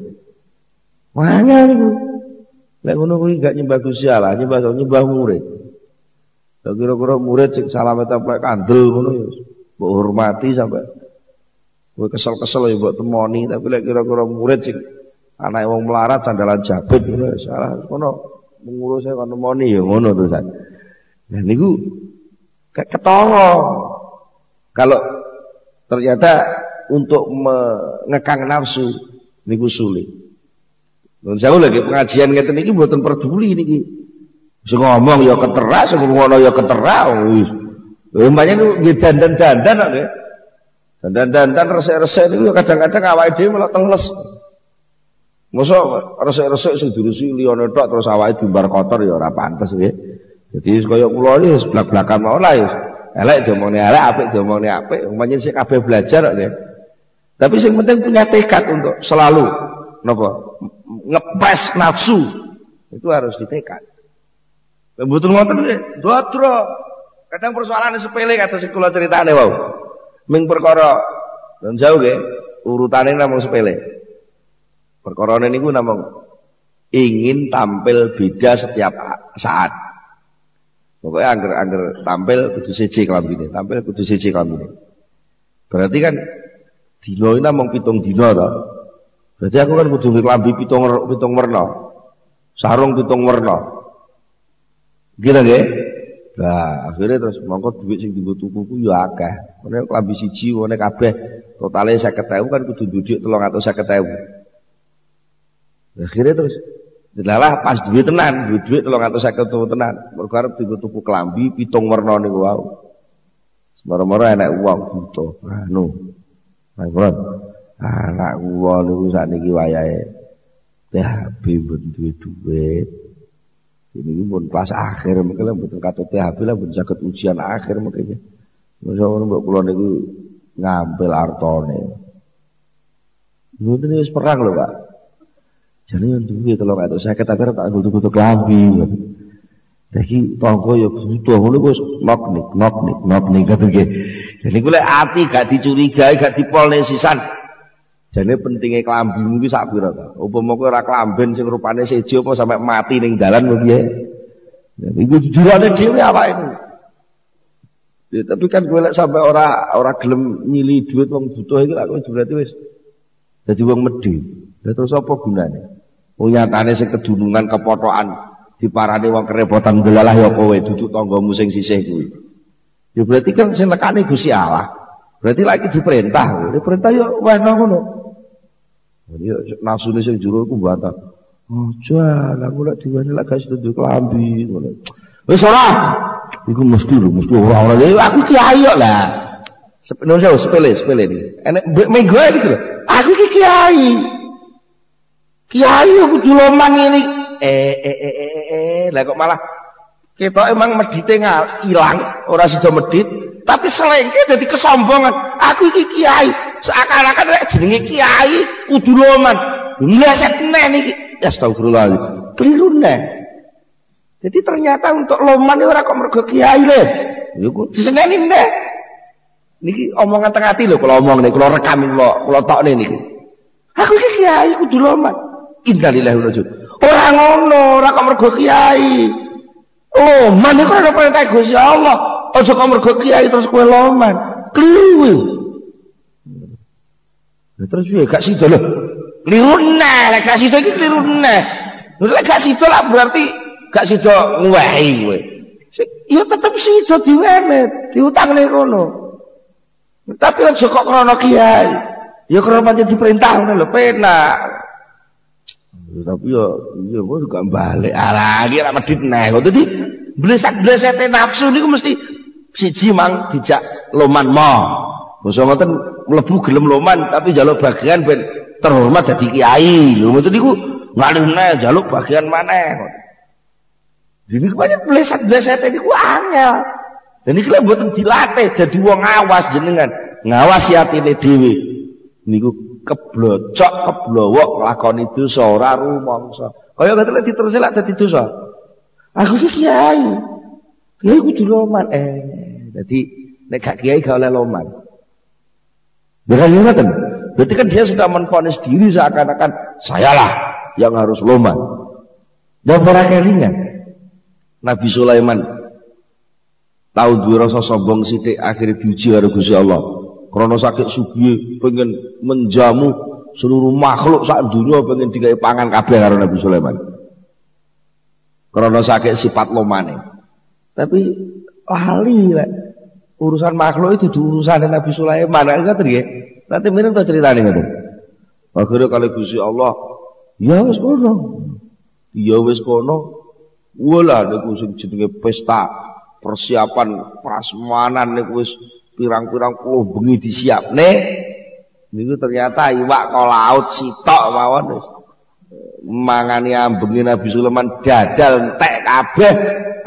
Mana niku? Lek ngono kuwi gak nyembah Gusti Allah, nyembah murid. Lah kira-kira murid sing salame templek kandel ngono ya mbok hormati sampai kowe kesel-kesel ya mbok temoni, tapi lek kira-kira murid sing anake wong melarat sandalan jabit ngono salah ngono. Mengurus saya kan nemoni ya ngono terusan. Nah niku ketara. Kalau ternyata untuk mengekang nafsu niku sulit. Nun saya lagi pengajian ngeten niki mboten peduli niki. Sing ngomong ya keterak, sing ngono ya keterak wis. Umpamane niku nggih dandan-dandan kok nggih. Dandan-dandan resik-resik niku kadang-kadang awake dhewe malah teles. Mosok resik-resik sing dirusi liyane tok terus awake diumbar kotor ya ora pantes nggih. Jadi kaya kula iki wis blak-blakan mawon lah wis. Elek diomongne elek, apik diomongne apik. Umpamane sing kabeh belajar kok nggih. Tapi sing penting punya tekad untuk selalu napa? Ngepres nafsu. Itu harus ditekad. Mboten ngoten nggih. Dodro. Kadang persoalane sepele kata sing kula critane wau. Ming perkara dan jauh nggih, urutane namung sepele. Perkara niku namung ingin tampil beda setiap saat. Pokoknya angger tampil kudu siji klambine, tampil kudu siji klambine. Berarti kan dina iki namung 7 dina to. Berarti aku kan kudu nglambi 7 werna. Sarung 7 werna. Gila nggih? Nah, akhirnya terus mongko duit sing dienggo tuku ku ya akeh. Ngene klambi siji ngene kabeh totale 50.000 kan kudu duit 350.000. Akhirnya terus delalah pas duit tenan, duit 350.000 tenan. Mergo arep dienggo tuku klambi 7 werna niku wae. Semara-mara enek uang butuh. Anu. Anak kula niku sakniki wayahe THB mboten duwe duit. Ini pun kelas akhir mungkin mboten katut THB lah mboten saged ujian akhir mungkin. Masa ngono mbok kula niku ngambil artone. Mboten wis perang lho, Pak. Jane yo duwe 350 akhir tak kudu klambi. Dadi tangga ya butuh ngono wis nok nik kate nggih. Jadi gue ati gak dicurigai, gak dipolne sisan. Jadi pentingnya kelambimu ki sak pira ta? Upama kowe ora kelamben sing rupane sejo apa sampai mati ning dalan piye? Iku jujurane dhewe awake itu. Ya, tapi kan gue lek sampai ora gelem nyili duit wong butuh iki lak kowe berarti wis dadi wong medhi. Lah terus apa gunane? Wong nyatane sing kedunungan kepotokan diparani wong kerepotan delalah ya kowe duduk tanggamu sing sisih kuwi. Ya berarti kan sing nekane Gusti Allah. Berarti lagi diperintah. Diperintah ya wena ngono. Jadi nafsune sing jero iku mbantah. Aja lah kula diwane lak gak setuju kelambi ngono. Wis ora. Iku mesti ora aku kiai kok lah. Sepenuhnya sepele iki. Enek menggo iki lho. Aku ki kiai. Kiai aku juloman ngene. Lah kok malah ketok emang medite ilang, ora sida medit, tapi selengke dadi kesombongan. Aku iki kiai, seakan-akan lek jenenge kiai kudu loman. Lesetne niki. Astagfirullah. Keliru neh. Jadi ternyata untuk loman ora kok mergo kiai le. Iku diseneni neh. Niki omongan tengah ati lho kula omong nek kula rekam kula tokne niki. Aku iki kiai kudu loman. Innalillahi wa inna ilaihi raji'un. Ora ngono, ora kok mergo kiai. Loman iku ora perintah Gusti Allah. Aja kok mergo kiai terus kowe loman. Kliru. Lah terus piye gak sida lho. Kliru neh, lek gak sida iki kliru neh. Lek gak sida lah berarti gak sida nguwahi kowe. Ya tetep sida diwenet, diutangne kono. Tapi aja kok krana kiai. Ya krana pancen diperintah ngono lho, penak. Tapi ya iya kok gak balik lagi ra medhit neh. Dadi blesak-blesete nafsu niku mesti siji mang dijak loman mo. Basa ngoten mlebu gelem loman tapi njaluk bagian ben terhormat dadi kiai. Lho ngoten niku ngalune njaluk bagian maneh. Dene pancen blesak-blesete niku angel. Dan iki lek mboten dilatih dadi wong awas jenengan, ngawasi atine dhewe. Niku keblocok keblowok lakoni dosa ora rumangsa. Kaya ngoten lek diterusé lak dadi dosa. Aku iki kiai. Kiai kudu loman. Dadi nek gak kiai gak oleh loman. Berarti ngoten. Berarti kan dia sudah menvonis diri seakan-akan sayalah yang harus loman. Dan para kelingan. Nabi Sulaiman tahu duwe rasa sombong sithik akhirnya diuji karo Gusti Allah. Karena sakit sugih pengen menjamu seluruh makhluk sak dunia pengen digawe pangan kabeh karo Nabi Sulaiman. Karena sakit sifat lomane. Tapi lali lek urusan makhluk itu urusan Nabi Sulaiman. Ngoten nggih. Nanti mireng to critane ngoten. Akhire kali Gusti Allah, ya wis kono. Ya wis kono. Wala niku sing jenenge pesta persiapan prasmanan niku wis pirang-pirang puluh bengi disiapne. Niku ternyata iwak kok laut sitok mawon wis mangani ambengi Nabi Sulaiman dadal entek kabeh.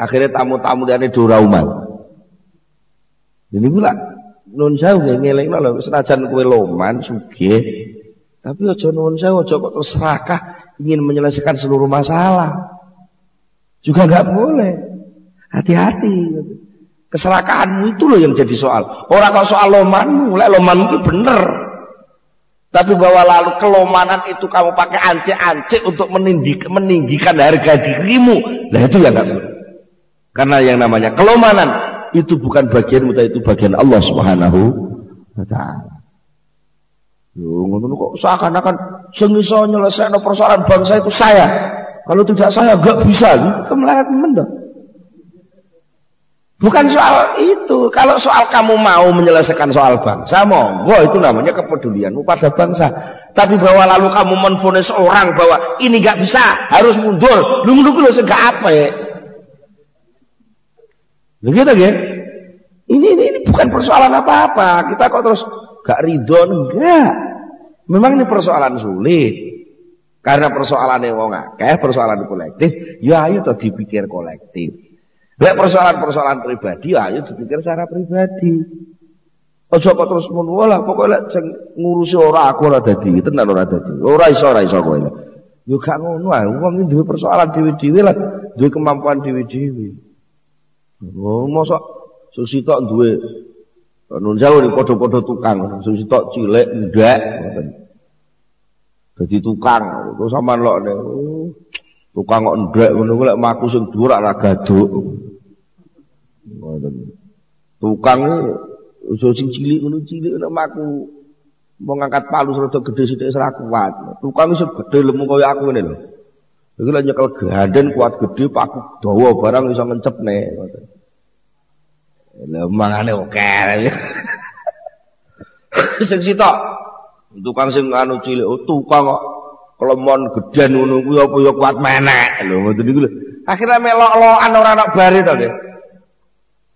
Akhirnya tamu-tamu liyane do ora umal. Niku lak nun sewu ngelingno lho senajan kowe loman sugih tapi aja nun sewu aja kok terus serakah ingin menyelesaikan seluruh masalah. Juga enggak boleh. Hati-hati. Keserakahanmu itu loh yang jadi soal. Orang kok soal lomanmu, lek lomanmu itu bener. Tapi bahwa lalu kelomanan itu kamu pakai ancik-ancik untuk meninggikan harga dirimu, lah itu ya enggak boleh. Karena yang namanya kelomanan itu bukan bagianmu, tapi itu bagian Allah Subhanahu wa taala. Yo ngono kok seakan-akan sing iso nyelesaikno persoalan bangsa itu saya. Kalau tidak saya enggak bisa, itu melarat mendah. Bukan soal itu. Kalau soal kamu mau menyelesaikan soal bangsa, monggo itu namanya kepedulianmu pada bangsa. Tapi bahwa lalu kamu menvonis orang bahwa ini enggak bisa, harus mundur. Lu lho sing gak apa ya. Begitu ya? Ini bukan persoalan apa-apa. Kita kok terus gak ridho, enggak. Memang ini persoalan sulit. Karena persoalannya wong akeh, persoalan kolektif, ya ayo to dipikir kolektif. Lek persoalan-persoalan pribadi, ya ayo dipikir secara pribadi. Aja kok terus ngono lah, pokoke lek sing ngurusi ora aku ora dadi, tenan ora dadi. Ora iso kowe. Yo gak ngono ae, wong iki duwe persoalan dhewe-dhewe lah, duwe kemampuan dhewe-dhewe. Oh, mosok Susito duwe Nun jauh nih podo-podo tukang, sing sitok cilik ndak. Dadi tukang, terus sampean lok nek tukang kok ndak ngono ku lek maku sing dhuwur ora gaduk. Ngoten. Tukang usul sing cilik ngono cilik nek maku mau ngangkat palu rada gedhe sithik ora kuat. Tukang iso gedhe lemu kaya aku ngene lho. Iki lek nyekel ganden kuat gedhe paku dawa barang iso ngencepne ngoten. Lha mangane oke. Sing sitok tukang sing anu cilik, tukang kok kelemon gedhen ngono kuwi apa ya kuat menek lho ngoten niku lho. Akhire melok-lokan ora ana bare to nggih.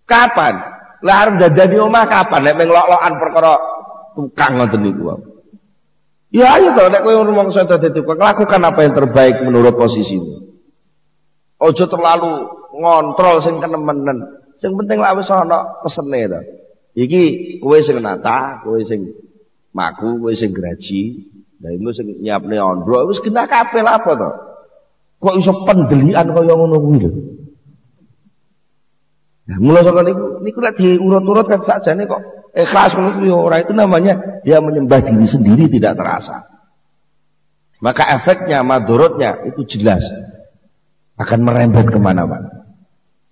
Kapan? Lah arep dadani omah kapan nek melok-lokan perkara tukang ngoten niku. Ya ayo to nek kowe rumangsa dadi tukang, lakukan apa yang terbaik menurut posisimu. Ojo terlalu ngontrol sing kenemenen. Sing penting lak wis ana pesene to. Iki kowe sing nata, kowe sing maku, kowe sing graji, lha iku sing nyiapne ondro wis genah kabeh lha apa to. Kok iso pendelikan kaya ngono kuwi lho. Nah, mulai saka niku lek diurut-urut kan sakjane kok ikhlas ngono kuwi ora, itu namanya dia menyembah diri sendiri tidak terasa. Maka efeknya, madorotnya itu jelas akan merembet kemana-mana.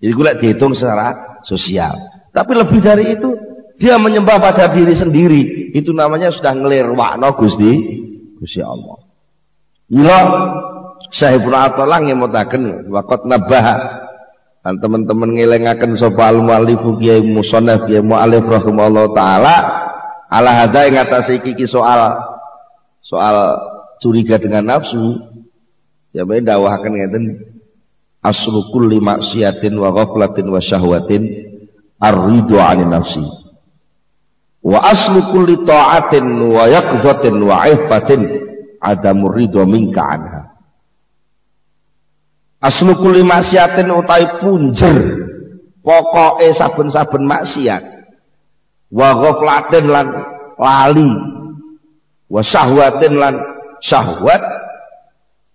Jadi gue dihitung secara sosial. Tapi lebih dari itu, dia menyembah pada diri sendiri. Itu namanya sudah ngelirwakno Gusti Allah. Mila Syaikh Atollah ngemutaken waqat nabah. Dan teman-teman ngelengaken sapa al-muallifu Kiai Musannaf Kiai Mu'allif rahimahullah taala ala hadza ing atase iki soal curiga dengan nafsu. Ya ben dawahaken ngeten. Aslu kulli maksiatin wa ghaflatin wa syahwatin ar-ridho 'anil nafsi. Wa aslu kulli ta'atin wa yaqdhatin wa 'iffatin adamur ridho minka anha. Aslu kulli maksiatin utai punjer pokoke saben-saben maksiat. Wa ghaflatin lan lali. Wa syahwatin lan syahwat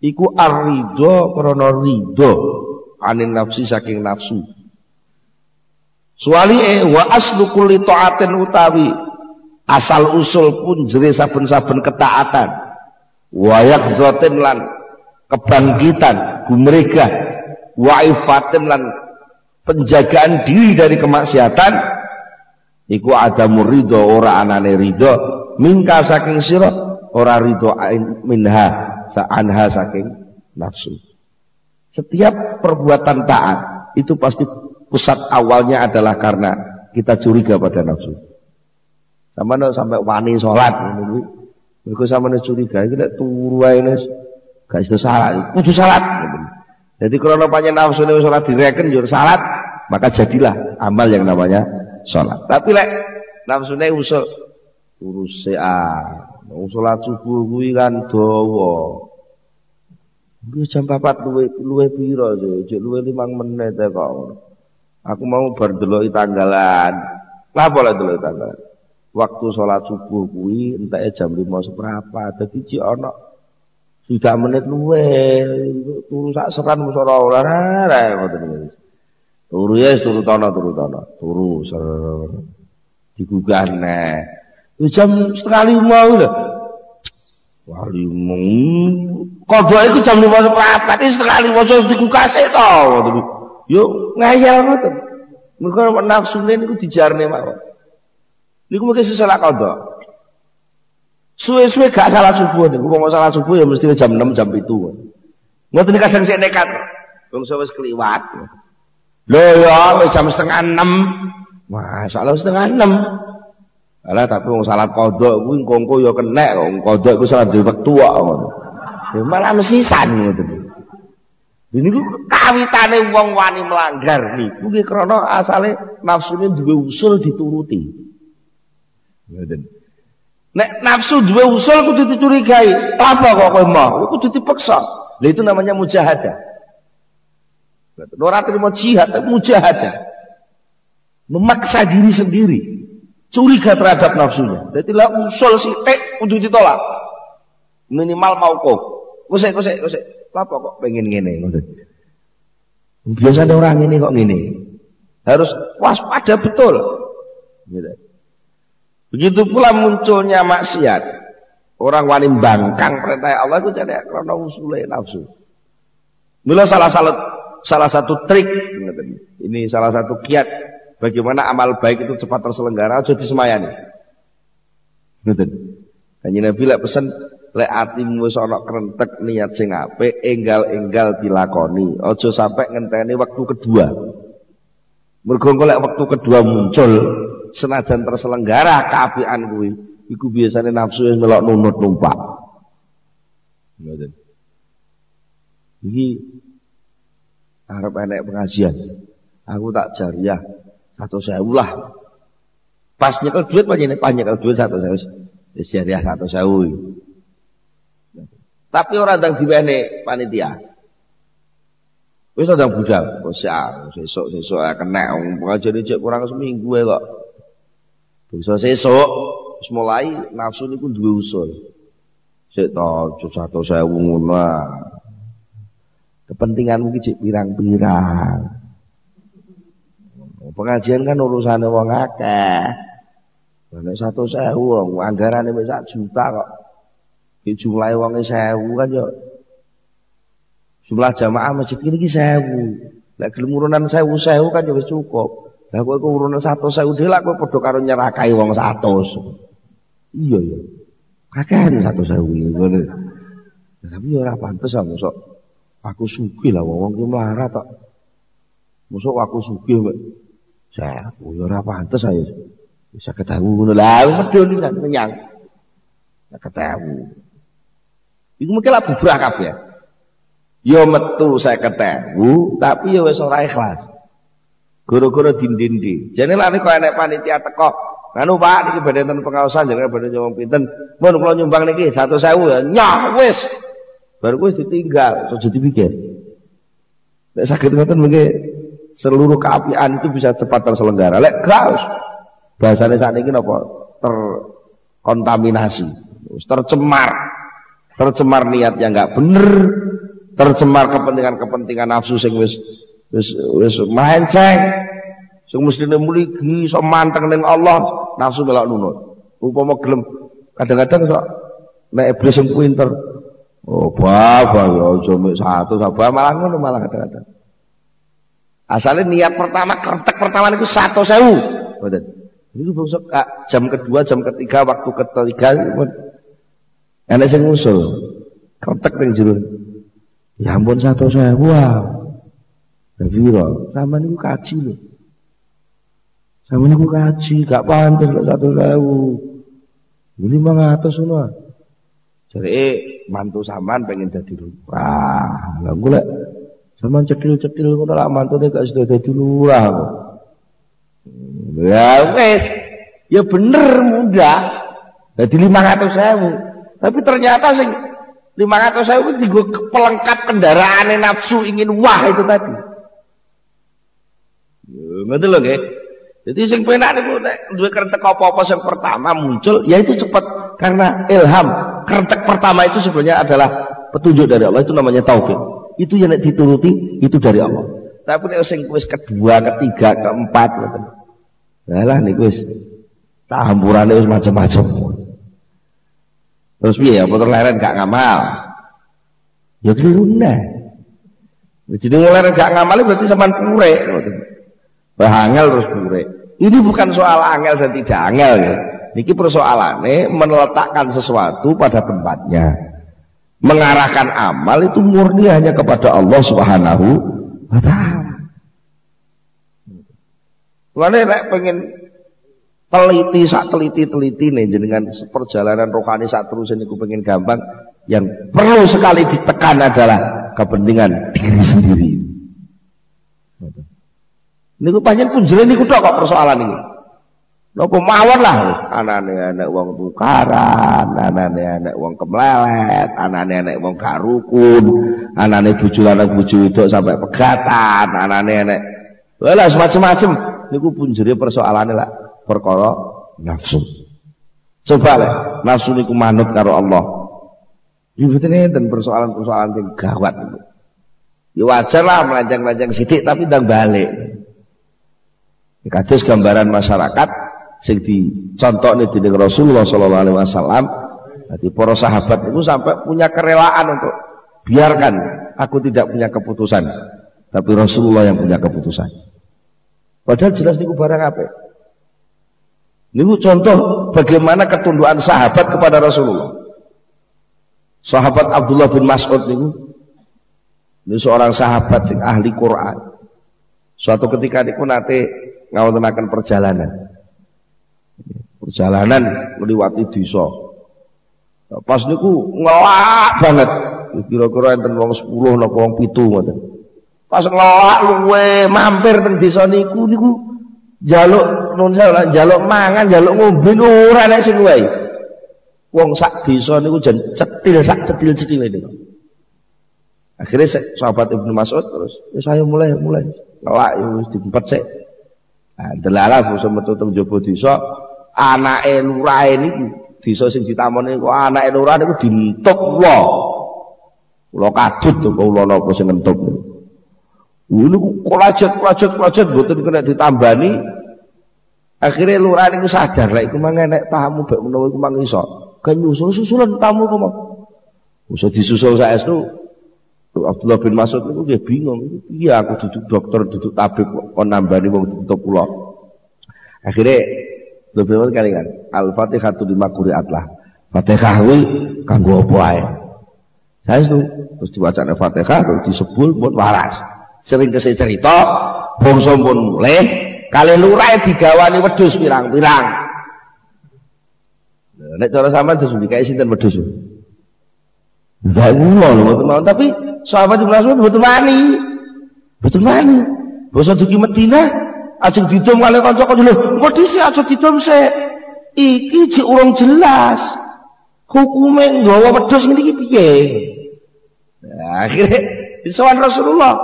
iku ar-ridho krana ridho anin nafsi saking nafsu. Suwali wa aslu kulli ta'atin utawi asal usul punjere saben-saben ketaatan wa yaqdhatin lan kebangkitan gumregah wa ifatin lan penjagaan diri dari kemaksiatan iku adamur ridho ora anane ridho mingka saking sira ora ridho minha anha saking nafsu. Setiap perbuatan taat itu pasti pusat awalnya adalah karena kita curiga pada nafsu. Sampai wani sholat, mereka sama curiga, kita turu aja, gak iso salat, kudu salat. Jadi kalau panjang nafsu ini sholat direken jur salat, maka jadilah amal yang namanya sholat. Tapi lek nafsu ini usul urus sholat subuh kuwi kan dawa. Wis jam 4 luwe pira sih? Luwe 5 menit kok. Aku mau bar deloki tanggalan. Lah boleh deloki tanggalan. Waktu sholat subuh kuwi enteke jam 5 seperempat. Dadi cik ana 3 menit luwe. Turu sak seran mesti ora ngoten iki. Turu ya turu tono. Turu digugah neh. Jam 4:30 lho. Wah, kodok itu jam 5 seperempat, ini setengah 5 digugah sik to. Yo ngayal ngoten. Mergo nafsune niku dijarne mawon. Niku mungkin salah kodok. Suwe-suwe gak salat subuh niku, mau salat subuh ya mesti jam 6 jam 7. Ngoten kadang sik nekat. Wong wis kliwat. Lho ya wis jam setengah 6. Masalah setengah 6. Alah tapi wong salat kodok kuwi engko ya kenek kok kodok iku salat di wektu kok ngono. Ya malah mesisan ngoten. Niku kawitane wong wani melanggar niku nggih krana asale nafsune duwe usul dituruti. Ngoten. Nek nafsu duwe usul kudu dicurigai. Apa kok kowe mau? Kudu dipaksa. Lah itu namanya mujahadah. Ora terima jihad, tapi mujahadah. Memaksa diri sendiri. Curiga terhadap nafsunya. Jadi lah usul sithik kudu ditolak. Minimal mauquf. Kusik. Apa kok pengen ngene ngoten. Biasanya orang ini kok ngene. Harus waspada betul. Gitu. Begitu pula munculnya maksiat. Orang wani bangkang perintah Allah itu jadi karena usule nafsu. Mula salah satu trik, ini salah satu kiat bagaimana amal baik itu cepat terselenggara, aja disemayani. Ngoten. Kanjeng Nabi lek pesen lek atimu wis ana krentek niat sing apik, enggal-enggal dilakoni, aja sampai ngenteni waktu kedua. Mergo lek waktu kedua muncul, senajan terselenggara kaapian kuwi, iku biasane nafsu wis melok nunut numpak. Ngoten. Iki arep enek pengajian. Aku tak jariah 100.000 lah. Pas nyekel duit pas nyekel duit 100.000. Wis jariah 100.000. Tapi ora ndang diwene panitia. Wis ndang budal, sesuk kena pengajian cek kurang seminggu kok. Bisa sesuk wis mulai nafsu niku duwe usul. Sik to 100.000 ngono. Kepentinganmu ki cek pirang-pirang. Pengajian kan urusane wong akeh. Nek 100.000 wong anggarane wis 1 juta kok. Ki jumlahe wong 1.000 kan yo. Jumlah jamaah masjid iki 1.000. Nek gelem urunan 1.000 kan yo wis cukup. Lah kowe urunan 100.000 dhewe lak kowe padha karo nyerakahi wong 100. Iya ya. Kakehan 100.000 ngono. Tapi yo ora pantes sok. Aku sugih lah wong ki melarat tok. Mosok aku sugih mek. Saya yo ora pantes ae. Bisa ketahu ngono lah medhun kan menyang. Nek ketahu. Iku mengke lah bubrah kabeh. Yo metu 50.000 tapi yo wis ora ikhlas. Gara-gara dindindi. Jane lha nek enek panitia teko, anu Pak niki badan pengawasan jenenge badan nyumbang pinten. Mun kula nyumbang niki 100.000 nyah wis. Baru wis ditinggal, aja dipikir. Nek saged ngoten mengke seluruh keapian itu bisa cepat terselenggara. Lek gaus. Bahasane sakniki napa? Terkontaminasi, tercemar. Tercemar niat yang enggak bener, tercemar kepentingan-kepentingan nafsu sing wis menceng. Sing mestine mligi iso manteng ning Allah, nafsu melok nunut. Upama gelem kadang-kadang kok nek iblis sing pinter. Oh, bapak ya aja mek 100 sabar malah ngono malah kadang-kadang. Asalnya niat pertama kertek pertama niku 100.000. Mboten. Niku bangsa jam kedua, jam ketiga, waktu ketiga ana sing ngusul. Kertek ning jero. Ya ampun 100.000. Piro? Sampeyan niku kaji lho. Sampeyan niku kaji, gak pantes lek 100.000. Ini 500 ngono. Jare mantu sampean pengen dadi lurah. Lah golek sampean cedhil-cedhil ngono lak mantune gak sudah dadi lurah kok. Ya wis, ya bener mudah. Dadi 500.000. Tapi ternyata sing 500.000 digo pelengkap kendaraane nafsu ingin wah itu tadi. Ngoten lho nggih. Jadi sing penak niku nek duwe krentek apa-apa sing pertama muncul, ya itu cepat karena ilham. Krentek pertama itu sebenarnya adalah petunjuk dari Allah, itu namanya taufik. Itu yang nek dituruti itu dari Allah. Tapi nek sing wis kedua, ketiga, keempat ngoten. Lah niku wis campurane wis macam-macam. Terus piye ya motor leren gak ngamal. Ya keliru neh. Jadi leren gak ngamal berarti sampean pure ngoten. Bahangel terus pure. Ini bukan soal angel dan tidak angel ya. Niki persoalannya meletakkan sesuatu pada tempatnya. Mengarahkan amal itu murni hanya kepada Allah Subhanahu wa taala. Mulane nek pengen teliti nih dengan perjalanan rohani sak terus niku pengen gampang, yang perlu sekali ditekan adalah kepentingan diri sendiri. Niku pancen punjere niku tok kok persoalan iki. Napa mawon lah, anane anak wong tukaran, anane anak wong kemlelet, anane anak wong gak rukun, anane bojo lanang bojo wedok sampai pegatan, anane anak wala semacam-macam niku punjere persoalane lah perkara nafsu. Coba lek nafsu niku manut karo Allah. Iki mboten persoalan-persoalan sing gawat niku. Ya wajar lah melenceng-lenceng sithik tapi ndang balik. Kados gambaran masyarakat sing dicontohne dening Rasulullah sallallahu alaihi wasallam. Jadi para sahabat itu sampai punya kerelaan untuk biarkan aku tidak punya keputusan, tapi Rasulullah yang punya keputusan. Padahal jelas niku barang apa? Niku contoh bagaimana ketundukan sahabat kepada Rasulullah. Sahabat Abdullah bin Mas'ud niku, ini seorang sahabat sing ahli Quran. Suatu ketika niku nate ngawontenaken perjalanan melewati desa. Pas niku ngelak banget. Kira-kira enten wong 10 napa wong 7 ngoten. Pas ngelak luwe mampir teng desa niku njaluk nun sewu njaluk mangan, njaluk ngombe ora nek sing wae. Wong sak desa niku jan cetil sak cetil-cetile niku. Akhirnya sahabat Ibnu Mas'ud terus, ya saya mulai ngelak wis diempet sik. Nah, delalah basa metu teng jaba desa, anake lurahe niku desa sing ditamoni kok anake lurah niku dientuk kula kadut to kula napa sing entuk niku kolajet mboten kena ditambani. Akhirnya lurah niku sadar lek iku mang enek tamu bek menawa iku mang iso kan nyusul-susulan tamu kok mau usah disusul saestu. Abdullah bin Mas'ud niku nggih bingung, iya aku duduk dokter duduk tabib kok nambani wong entuk kula. Akhirnya lebih kali kan Al-Fatihatu lima quri'at lah. Fatihah kuwi kanggo apa ae. Saya itu terus diwacane Fatihah terus disebul pun waras. Sering kese cerita bangsa pun mulih kali lurah digawani wedhus pirang-pirang. Nek cara sampean terus dikai sinten wedhus. Enggak kula lho mboten, tapi sahabat Ibnu Mas'ud mboten wani. Basa dugi Madinah ajeng didom kali kanca-kanca lho, kok dhisik aja didom sik. Iki jek urung jelas. Hukume nggawa wedhus ngene iki piye? Nah, akhirnya disowan Rasulullah.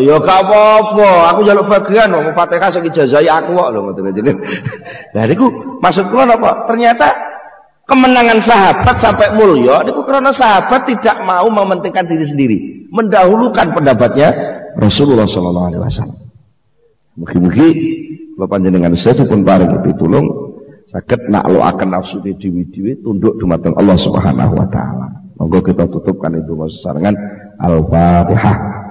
Ya gak apa-apa, aku njaluk bagian wong Fatihah sing ijazahi aku kok lho ngoten jenenge. Lah niku maksud kula napa? Ternyata kemenangan sahabat sampai mulya niku karena sahabat tidak mau mementingkan diri sendiri, mendahulukan pendapatnya Rasulullah sallallahu alaihi wasallam. Mugi-mugi kula panjenengan sedaya pun paring pitulung saged naklokaken nafsu dhewe-dhewe tunduk dumateng Allah Subhanahu wa taala. Monggo kita tutupkan itu sesarengan Al-Fatihah.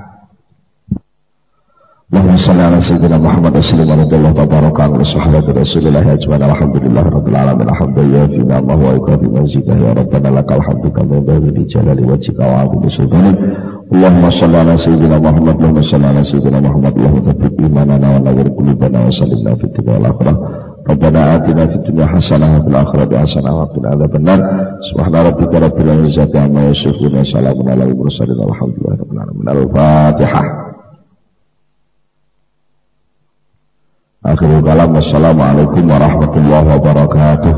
Allahumma shalli ala sayyidina Muhammad sallallahu tabaraka wa sahabati Rasulillah ajmain alhamdulillah rabbil alamin hamdan yafi ni'amahu wa yukafi mazidah ya rabbana lakal hamdu kama yanbaghi li jalali wajhika wa 'azimi sultanik. Allahumma shalli ala sayyidina Muhammad Allahumma shalli ala sayyidina Muhammad Allahumma thabbit imanana wa nawwir qulubana wa sallimna fid dunya wal akhirah. Rabbana atina fid dunya hasanah wa fil akhirati hasanah wa qina adzabannar. Subhana rabbika rabbil izzati amma yasifun wa salamun alal mursalin walhamdulillahi rabbil alamin. Al-Fatihah. Akhirul kalam, wassalamualaikum warahmatullahi wabarakatuh.